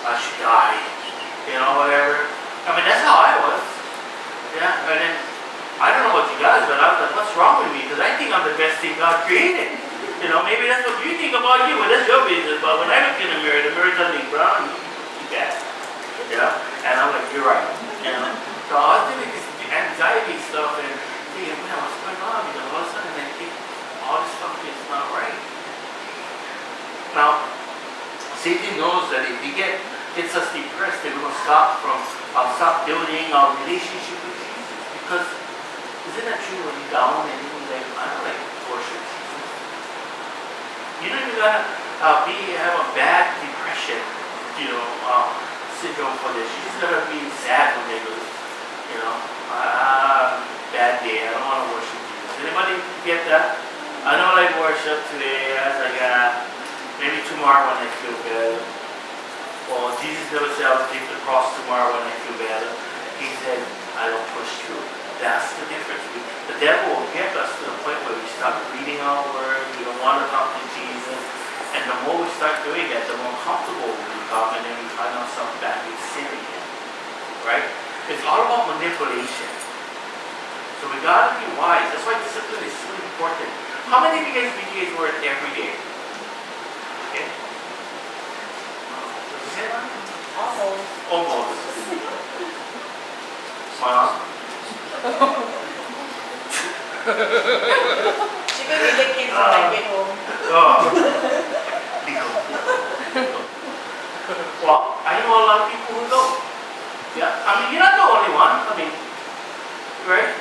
I should die, whatever. I mean, that's how I was. Yeah, and then, I don't know about you guys, but I was like, what's wrong with me? Because I think I'm the best thing God created. Maybe that's what you think about you, but that's your business. But when I look in the mirror tells me, Brown, you bad. And I'm like, you're right. So I was doing this anxiety stuff and thinking, man, what's going on? All of a sudden I think all this stuff is not right. Now, Satan knows that if he gets us depressed, then we're going to stop building our relationship with Jesus. Because isn't that true when you're down and you're like, I don't like worship Jesus? You don't even gotta have a bad depression, syndrome for this. You just gotta be sad one day, bad day, I don't want to worship Jesus. Anybody get that? I don't like worship today. I was like, maybe tomorrow when I feel better. Well, Jesus never said I'll take the cross tomorrow when I feel better. He said, I don't push through. That's the difference. The devil will get us to the point where we start reading our word, we don't want to talk to Jesus, and the more we start doing that, the more comfortable we become, and then we find ourselves back in sin again. Right? It's all about manipulation. So we gotta be wise. That's why discipline is so important. How many of you guys read His word every day? Okay? Almost. Mom? She will be the kids when I get home. Well, I know a lot of people who don't. Yeah, I mean, you're not the only one. I mean, right?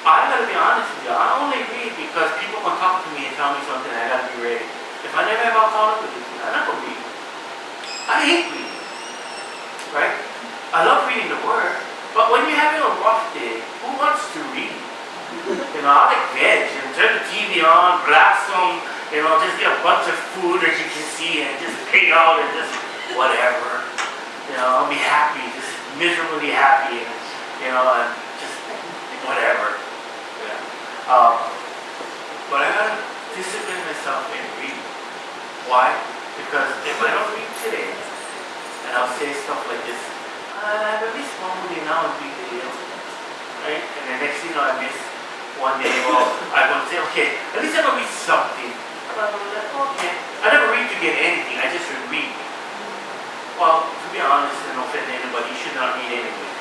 I gotta be honest with you. I only read because people can talk to me and tell me something. I gotta be ready. If I never have accountability, I'm not gonna read. I hate reading. Right? I love reading the Word, but when you're having a rough day, who wants to read? I like veg and turn the TV on, blast some, just get a bunch of food that you can see and just pick out and just whatever. I'll be happy, just miserably happy. And and just whatever. Yeah. But I gotta discipline myself in reading. Why? Because if I don't read today, and I'll say stuff like this, I have at least one movie now and read the deal. Right? And the next thing I miss one day, well, I will say, okay, at least I'm gonna read something. I'm like, okay. I never read to get anything, I just read. Well, to be honest and offend anybody, you should not read anyway.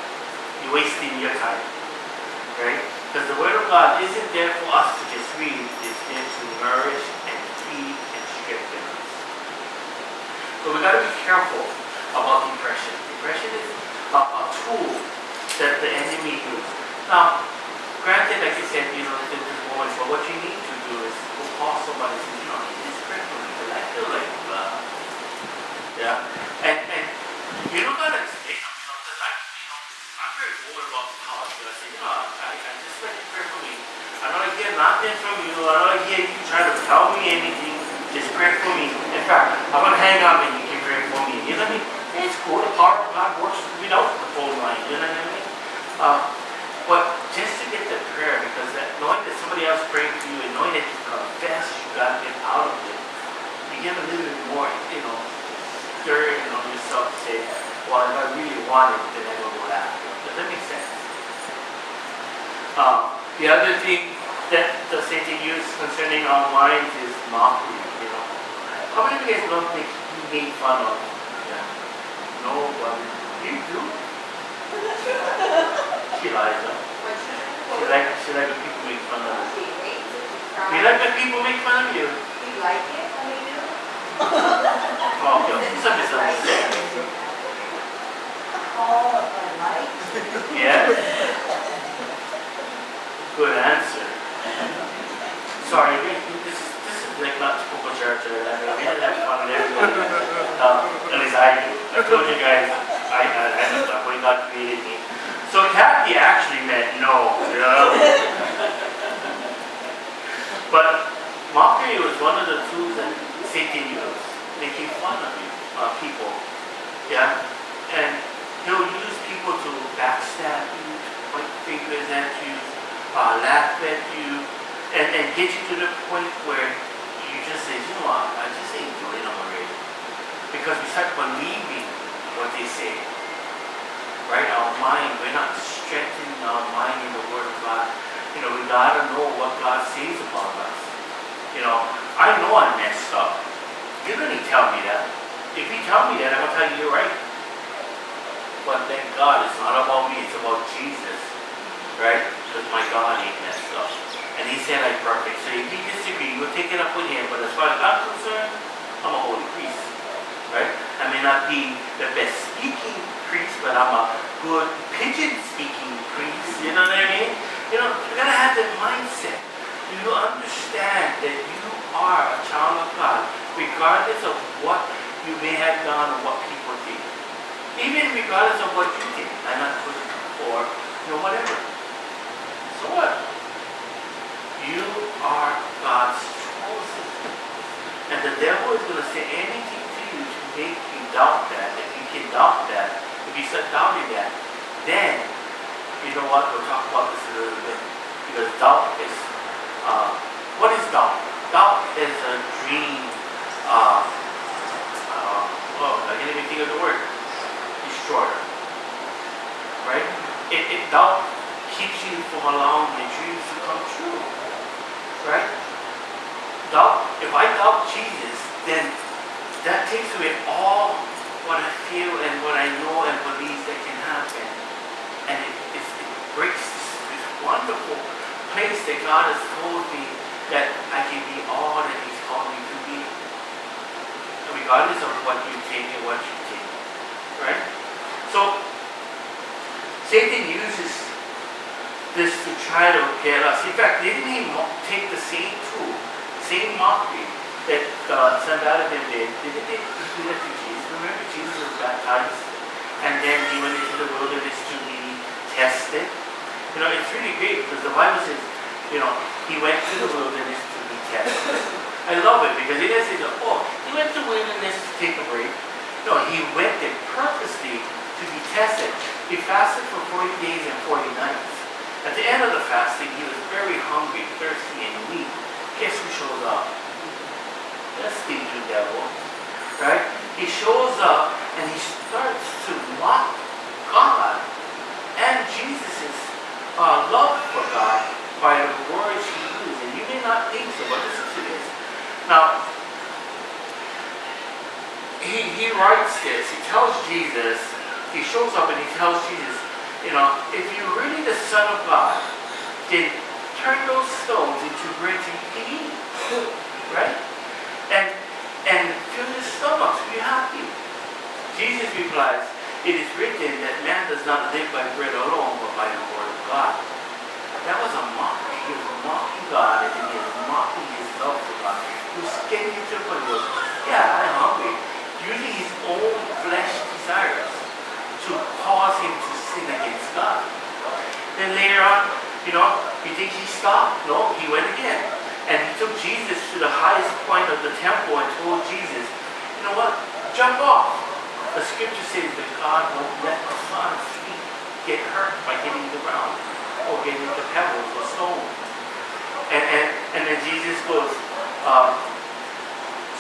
You're wasting your time. Right? Because the Word of God isn't there for us to just read, it's there to nourish and feed and strengthen us. So we got to be careful about depression. Depression is a tool that the enemy uses. Now, granted, like I said, there's moments, but what you need to do is go call somebody and say, just pray for me, because I feel like, yeah. And you don't got to say, because I'm very bold about college. I say, I just let you pray for me. I don't want to hear nothing from you. I don't want to hear you try to tell me anything. Just pray for me. In fact, I'm going to hang up and you can pray for me. You know what I mean? It's cool. The power of God works without the phone line. You know what I mean? But just to get the prayer, because knowing that somebody else praying for you and knowing that you confess you got to get out of it, you get a little bit more, stirring on yourself to say, well, if I really want it, then I will go after it. Does that make sense? The other thing that the Satan uses concerning our minds is mockery. How many of you guys don't think he made fun of? Yeah. Nobody. You do? She lies up. She like when people make fun of her. You like when people make fun of you? You like it when they do? Oh, okay. Some misunderstanding. All of my life. Yeah? Good answer. Sorry, this is like not typical church. We didn't have fun with everybody. At least I do. I told you guys, when God created me. So Kathy actually meant no, But mockery was one of the tools that Satan used, making fun of you, people. Yeah? And he'll use people to backstab you, point fingers at you, laugh at you, and get you to the point where you just say, I just ain't doing them already. Because we start believing what they say. Right? Our mind, we're not strengthening our mind in the Word of God. We gotta know what God says about us. I know I messed up. You don't need to tell me that. If you tell me that, I'm gonna tell you you're right. But thank God, it's not about me, it's about Jesus. Right? Because my God ain't messed up. And he said I'm perfect. So if you disagree, we'll take it up with him. But as far as I'm concerned, I'm a holy priest. Right? I may not be the best speaking priest, but I'm a good pigeon speaking priest. You know what I mean? You gotta have that mindset. You understand that you are a child of God, regardless of what you may have done or what people think. Even regardless of what you think, I'm not good or whatever. So what? You are God's chosen. And the devil is going to say anything to you to make you doubt that. If you can doubt that, if you start doubting that, then, you know what, we'll talk about this a little bit. Because doubt is, what is doubt? Doubt is a dream, I can't even think of the word, destroyer. Right? Doubt keeps you from allowing your dreams to come true. Right? Doubt, if I doubt Jesus, then that takes away all what I feel and what I know and believe that can happen. And it breaks this wonderful place that God has told me that I can be all that He's called me to be. Regardless of what you think and what you think. Right? So, Satan uses this to try to get us. In fact, they didn't even take the same tool, same mockery that Sanballat did. They did that to Jesus. Remember, Jesus was baptized, and then he went into the wilderness to be tested. It's really great because the Bible says, he went to the wilderness to be tested. I love it because it doesn't say, he went to the wilderness to take a break. No, he went there purposely to be tested. He fasted for 40 days and 40 love for God by the words he used. And you may not think so, but listen to this. Now, he writes this. He tells Jesus, he shows up and he tells Jesus, if you're really the Son of God, then turn those stones into bread to eat. Right? And fill your stomachs, be happy. Jesus replies, it is written that man does not live by bread alone, but by the word of God. That was a mockery. He was mocking God, and then he was mocking his love for God. He was getting into the point where, I'm hungry. Using his own flesh desires to cause him to sin against God. Then later on, you think he stopped? No, he went again. And he took Jesus to the highest point of the temple and told Jesus, you know what? Jump off. The scripture says that God won't let the son's feet get hurt by hitting the ground or getting the pebbles or stone. And then Jesus goes,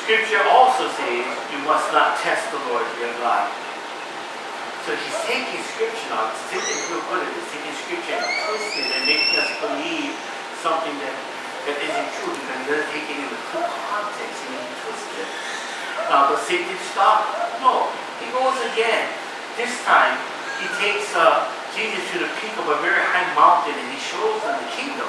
scripture also says you must not test the Lord your God. So he's taking scripture now, it's taking real good at this, taking scripture and twisting it and making us believe something that isn't true because he doesn't take it in the full context and he twists it. Now, does Satan stop? No. He goes again. This time, he takes Jesus to the peak of a very high mountain and he shows him the kingdom.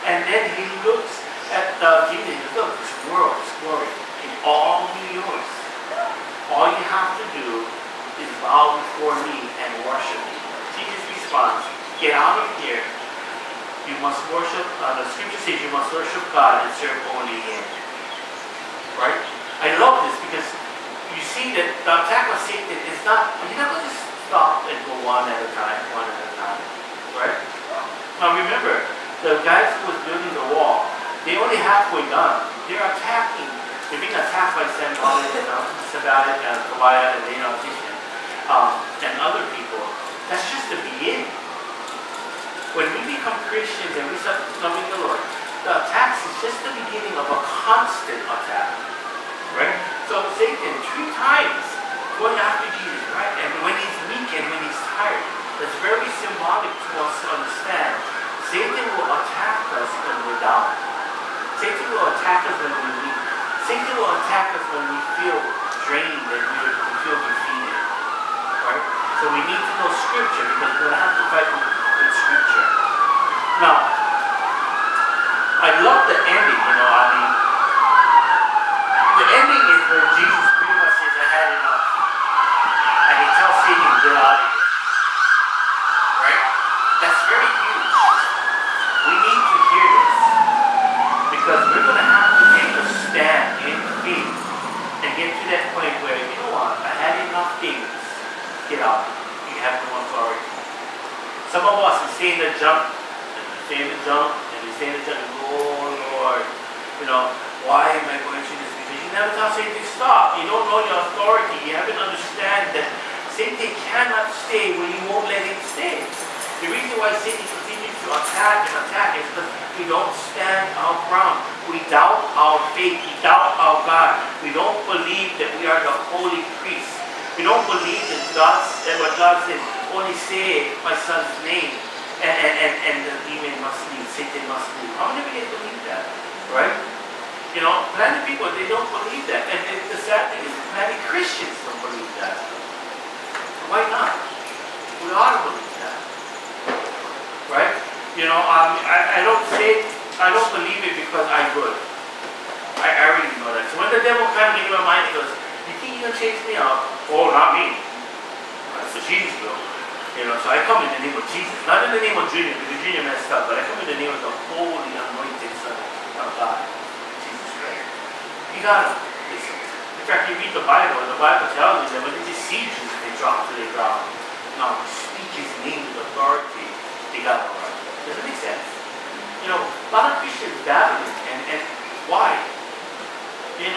And then he looks at Jesus and says, look, this world, this glory, can all be yours. All you have to do is bow before me and worship me. Jesus responds, get out of here. You must worship, the scripture says you must worship God and serve only him. Right? I love this because you see that the attack of Satan is not, he's not going to just stop and go one at a time. Right? Now remember, the guys who was building the wall, they only halfway done. They're attacking. They're being attacked by Sanballat and Tobiah and and other people. That's just the beginning. When we become Christians and we start loving the Lord, the attacks is just the beginning of a constant attack. Right? So Satan 3 times going after Jesus, right? And when he's weak and when he's tired, that's very symbolic to us to understand. Satan will attack us when we're down. Satan will attack us when we're weak. Satan will attack us when we feel drained and we feel defeated. Right? So we need to know scripture because we're going to have to fight with scripture. Now, I love the ending, the ending is where Jesus pretty much says, I had enough. And he tells Satan, get out of here. Right? That's very huge. We need to hear this. Because we're going to have to take a stand in faith and get to that point where, you know what, I had enough things. Get out. You have no authority. Some of us, we stay in the jump, and we stay in the jump, and oh Lord, why am I going through this? Because you never tell Satan to stop. You don't know your authority. You haven't understand that Satan cannot stay when you won't let him stay. The reason why Satan continues to attack is because we don't stand our ground. We doubt our faith. We doubt our God. We don't believe that we are the holy priests. We don't believe that what God said, only say my son's name and the demon must leave, Satan must leave. How many of you believe that? Right? Plenty of people, they don't believe that. And the sad thing is, many Christians don't believe that. Why not? We ought to believe that. Right? I don't believe it because I'm good. I already know that. So when the devil comes into my mind, he goes, you think you're going to chase me out? Oh, not me. So Jesus will. So I come in the name of Jesus. Not in the name of Junior, because Junior messed up, but I come in the name of the holy anointed Son of God. Jesus Christ. You gotta listen. In fact, you read the Bible, and the Bible tells you that when they just see Jesus, they drop to the ground. Now, speak his name with authority. They got it right. Does it make sense? A lot of Christians battling, and why? We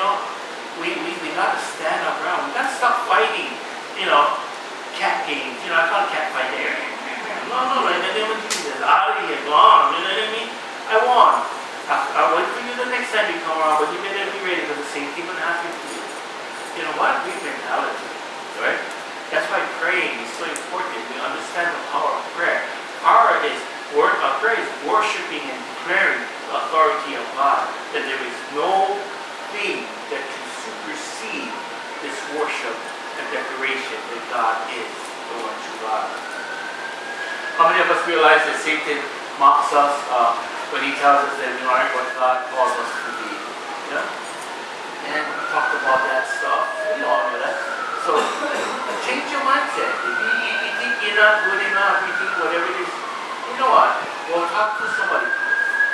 gotta stand our ground. We gotta stop fighting, cat games. I call it cat fight there. No, in the name of Jesus, out of here, gone. You know what I mean? I won. I'll wait for you the next time you come around, but you better be ready because the same thing will happen to you. What a great mentality, right? That's why praying is so important. We understand the power of prayer. Power is realize that Satan mocks us when he tells us that we aren't what God calls us to be. Yeah? And we talked about that stuff. We all know that. So change your mindset. If you think you're not good enough, you think whatever it is, you know what? Go talk to somebody.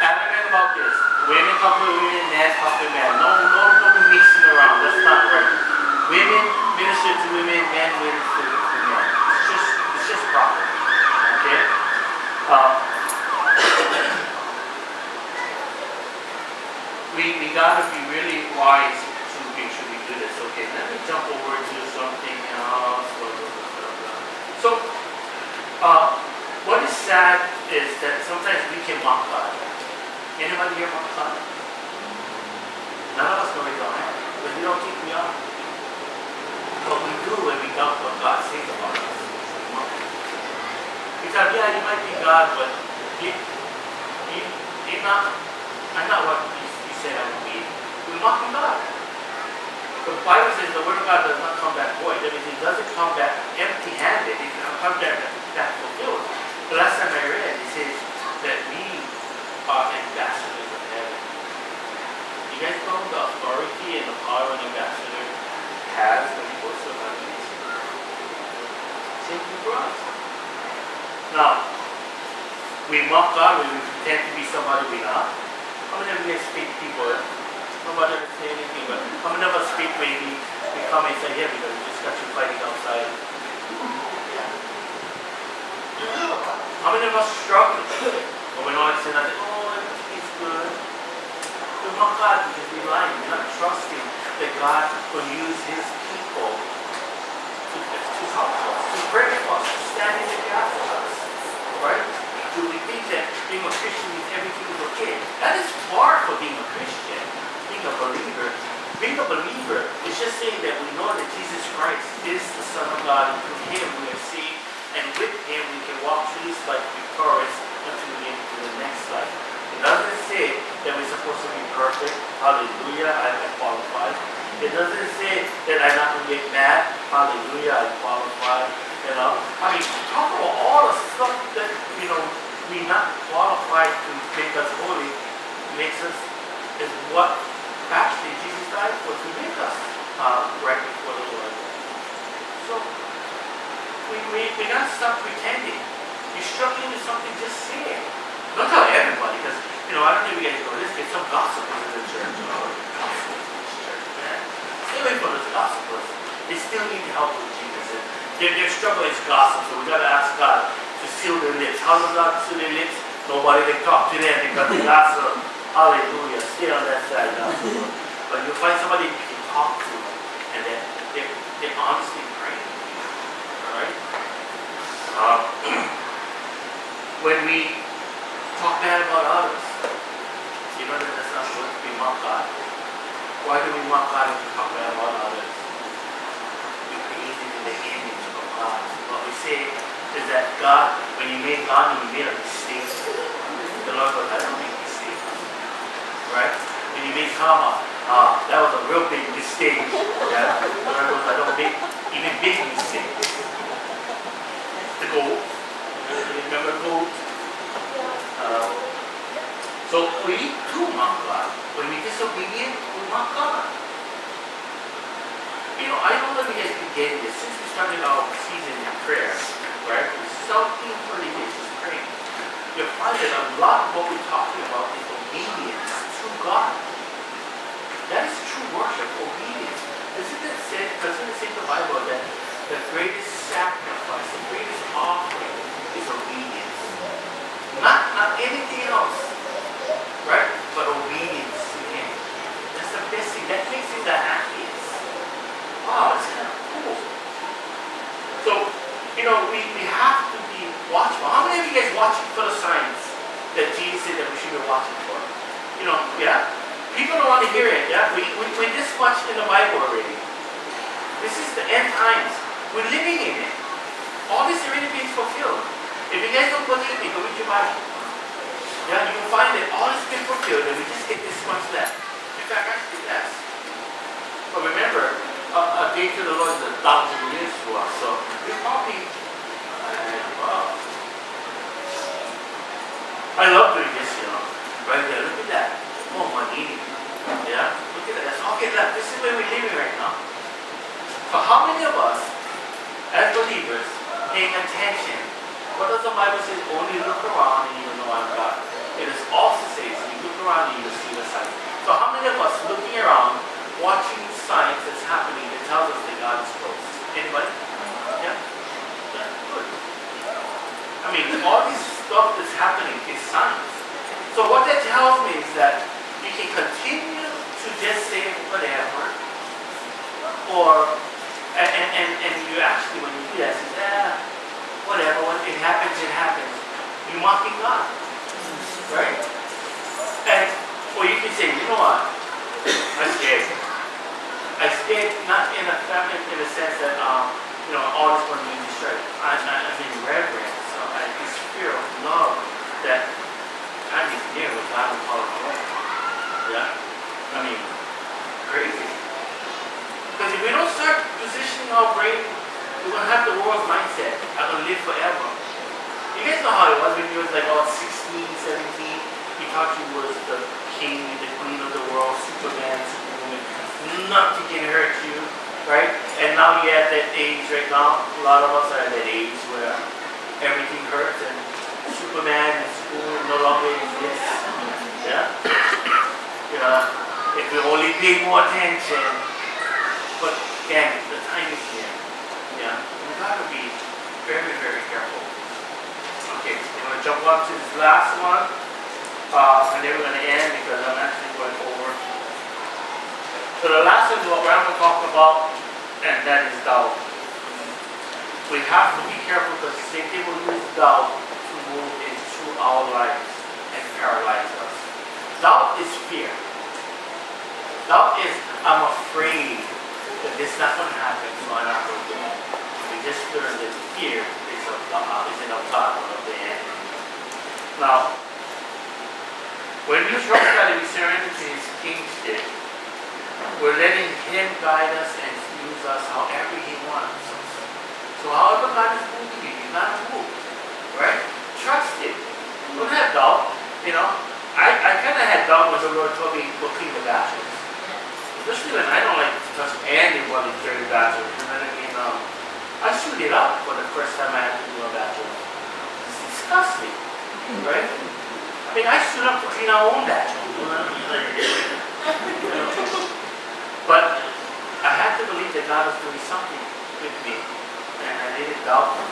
Adamant about this. Women talk to women, men talk to men. No be mixing around. That's not right. Women minister to women, men minister to men. It's just proper. Okay? We gotta be really wise to make sure we do this. Okay, let me jump over to something else. So, what is sad is that sometimes we can mock God. Anybody here mock God? None of us know we don't have, but we don't think we are. But we do when we doubt what God says about us. Because yeah, you might be God, but you're not. I'm not what you said I would be. We're mocking God. The Bible says the word of God does not come back void. That means it doesn't come back empty-handed. It comes back fulfilled. The last time I read, it says that we are ambassadors of heaven. You guys know the authority and the power an ambassador has when he goes to heaven? Same thing for us. Now, we mock God when we pretend to be somebody we're not. How many of you guys speak people? Nobody ever say anything, but how many of us speak maybe we come and say, yeah, because we just got you fighting outside? Yeah. How many of us struggle? But when all say nothing, oh, everything's good. We mock God because we're lying. We're not trusting that God will use his people to help us, to pray for us, to stand in the gap for us. Right? Do we think that being a Christian means everything is okay? That is far from being a Christian, being a believer. Being a believer is just saying that we know that Jesus Christ is the Son of God, and through him we are saved, and with him we can walk through this life victorious until we get to the next life. It doesn't say that we're supposed to be perfect. Hallelujah, I am qualified. It doesn't say that I'm not going to get mad. Hallelujah, I'm qualified. You know, I mean, talk about all the stuff that, you know, we're not qualified to make us holy, makes us, is what actually Jesus died for, to make us right before the Lord. So, we gotta stop pretending. You're struggling with something, just say it. Don't tell everybody, because, you know, I don't know if you guys know this, there's some gossipers in the church. Gossipers in the church, man. Stay away from those gossipers. They still need help with Jesus. Their struggle is gossip, so we got to ask God to seal their lips. How does God seal their lips? Nobody can talk to them because they gossip. Hallelujah. Stay on that side, gossip. But you'll find somebody you can talk to, and then they're honestly praying. Alright? When we talk bad about others, you know that that's not good. We mock God. Why do we mock God if we talk bad about others? We created in the image of God. What we say is that God, when you made God, you made a mistake. The Lord goes, I don't make mistakes. Right? When you made Kama, that was a real big mistake. Yeah? The Lord goes, I don't make even big mistakes. The goat. You remember the goat? So we too mock God. When we disobedient, we mock God. You know, I don't know if you guys can get this. Since we started our season in prayer, right? We're something for the days is praying. You'll find that a lot of what we're talking about is obedience to God. That is true worship, obedience. Doesn't it say in the Bible that the greatest sacrifice, the greatest offering is obedience? Not anything else, right? But obedience to him. That's the best thing. That makes him the happiest. Wow, it's kind of cool. So, you know, we have to be watchful. How many of you guys watching for the signs that Jesus said that we should be watching for? You know, yeah? People don't want to hear it, yeah? We're this much in the Bible already. This is the end times. We're living in it. All this already being fulfilled. If you guys don't believe me, go read your Bible. Yeah, you will find that all has been fulfilled and we just get this much left. In fact, actually less. But remember, a day to the Lord is 1,000 years to us. So we probably, I love doing this, right there. Look at that. Oh, Manini. Yeah? Look at that. That's all get left. This is where we're living right now. So how many of us, as believers, paying attention? What does the Bible say? Only look around and you will know I'm God. It is also says, you look around and you will see the signs. So how many of us looking around, watching signs that's happening that tells us that God is close? Anybody? Yeah? Yeah, good. I mean, all this stuff that's happening is signs. So what that tells me is that you can continue to just say whatever, or, and you actually, when you do that, say, whatever, when it happens, you're mocking God. Right? And, or you can say, you know what, I'm scared. I'm scared, not in a sense that, all is going to be destroyed. I'm in reverence. This fear of love that I'm near with God and call it home. Yeah? I mean, crazy. Because if we don't start positioning our brain, we're going to have the world's mindset. I'm going to live forever. You guys know how it was when you was like about 16, 17. You thought you was the king, the queen of the world, Superman, Superwoman. Nothing can hurt you, right? And now you're at that age right now. A lot of us are at that age where everything hurts and Superman and Superwoman no longer exist. Yeah? If we only pay more attention. But again, the time is here. Yeah? We've got to be very, very careful. Okay, so we're going to jump up to this last one. And then we're going to end because I'm actually going over. So the last one is what we're going to talk about, and that is doubt. We have to be careful because Satan will use doubt to move into our lives and paralyze us. Doubt is fear. Doubt is, I'm afraid that this is not going to happen, so I'm not going to do it. We just learned that fear is an attack of the enemy. Now, when we trust God and we surrender to His kingship, we're letting Him guide us and use us however He wants us. So however God is moving you, you got to move. Right? Trust Him. Don't have doubt. I kind of had doubt when the Lord told me to clean the bathrooms. Especially when I don't like to touch anybody's dirty bathroom. You know what I mean? I shoot it up for the first time I had to do a bathroom. It's disgusting. Right? I mean, I stood up to clean our own bathroom. But I had to believe that God was doing something with me. And I didn't doubt Him.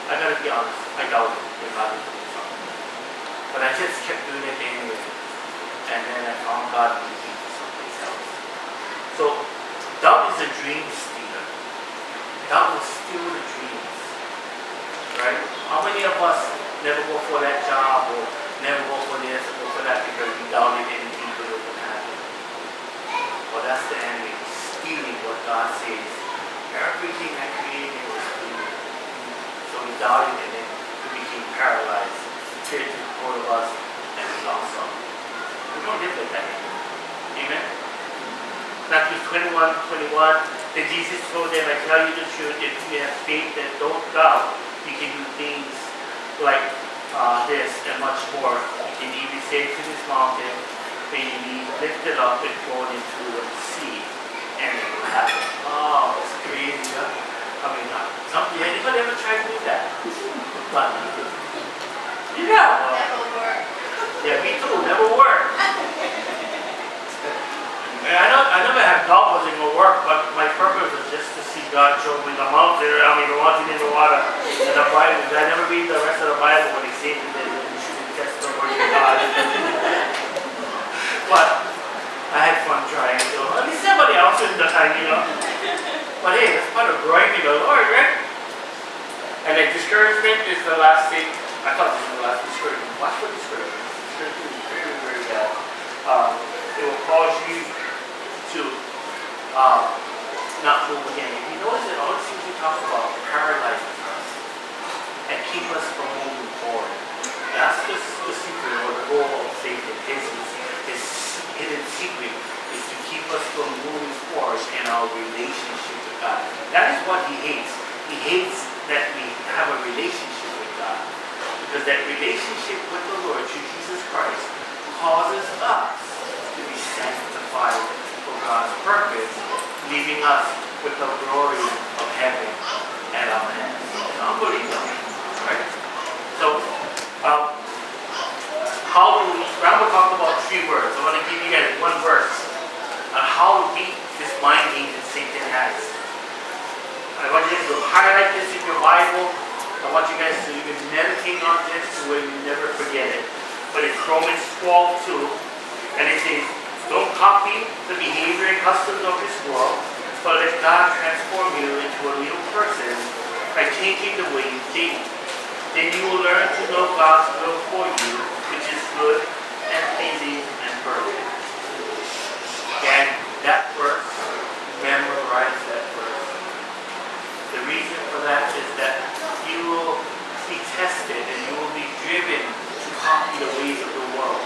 I gotta be honest, I doubted that God was doing something. But I just kept doing it anyway. And then I found God leading me to someplace else. So, doubt is a dream stealer. Doubt will steal the dreams. Right? How many of us never go for that job or never go for this or go for that because we doubted anything good would happen? Well, that's the enemy, stealing what God says. Everything I created was stealing. So we doubted and then we became paralyzed. Fear took hold of us and we lost something. We don't live like that anymore. Amen? Matthew 21:21, then Jesus told them, I tell you the truth, if you have faith and don't doubt, you can do things like this and much more. You can even say to this mountain, may you be lifted up and thrown into the sea, and it will happen. Oh, it's crazy, huh? I mean, anybody ever tried to do that? But, yeah, well, Never work. Yeah, me too, never worked. I never had doubt was it going to work, but my purpose was just to see God show me the mountain in the water. And the Bible, I never read the rest of the Bible when He said that you should test the word of God. But I had fun trying, at least somebody else in the time, But hey, that's part of growing in the Lord, right? And then discouragement is the last thing. I thought this was the last discouragement. Watch for discouragement. Discouragement is very, very bad. It will cause you to not move again. You notice that all the things we talk about paralyzes us and keep us from moving forward. That's the secret or the goal of Satan. His hidden secret is to keep us from moving forward in our relationship with God. That is what he hates. He hates that we have a relationship with God. Because that relationship with the Lord through Jesus Christ causes us to be sanctified for God's purpose, leaving us with the glory of heaven at our hands. It's unbelievable, right? So, how do we, I'm going to talk about 3 words. I want to give you guys one verse on how to beat this mind game that Satan has. I want you guys to highlight this in your Bible. I want you guys to even meditate on this so you never forget it. But it's Romans 12:2, and it says, don't copy the behavior and customs of this world, but let God transform you into a new person by changing the way you think. Then you will learn to know God's will for you, which is good and pleasing and perfect. And that verse, memorize that verse. The reason for that is that you will be tested and you will be driven to copy the ways of the world.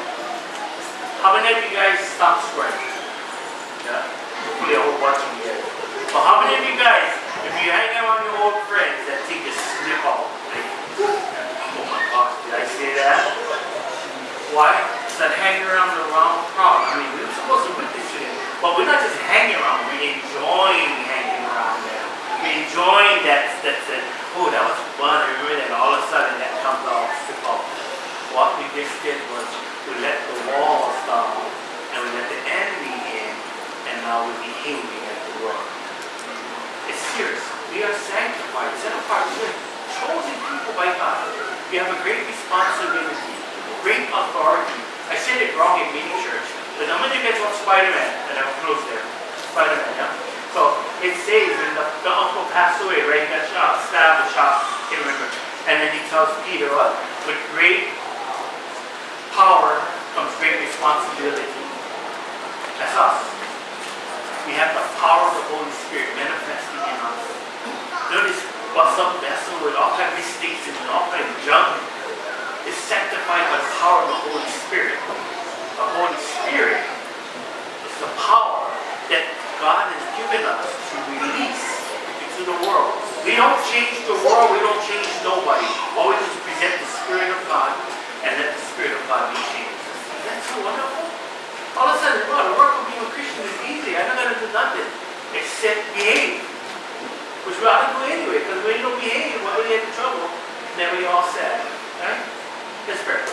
How many of you guys stop swearing? Yeah? Hopefully I won't watch you guys. But how many of you guys, if you hang around your old friends, that thing just slip out? Like, oh my gosh, did I say that? Why? It's that hanging around the wrong crowd. I mean, we're supposed to witness to them. But we're not just hanging around, we're enjoying hanging around them. We're enjoying that, oh, that was fun. I remember that all of a sudden that comes out, slip out. What we just did was we let the walls down and we let the enemy in, and now we're behaving as the world. It's serious. We are sanctified, set apart. We're chosen people by God. We have a great responsibility, great authority. I said it wrong in mini church, but how many of you guys watch Spider-Man? And I'm close there. Spider-Man, yeah? So it says when the uncle passed away, right? He got shot, stabbed or shot, can't remember. And then he tells Peter, what? With great power comes great responsibility. That's us. We have the power of the Holy Spirit manifesting in us. Notice what's up vessel with all kinds of mistakes and all kinds of junk is sanctified by the power of the Holy Spirit. The Holy Spirit is the power that God has given us to release into the world. We don't change the world, we don't change nobody. All we do is present the Spirit of God and let the Spirit of God be changed. Isn't that so wonderful? All of a sudden, wow, the work of being a Christian is easy. I don't got to do nothing except behave. Which we ought to do anyway, because when you don't behave, when we get in trouble, then we all sad. Right? Let's pray.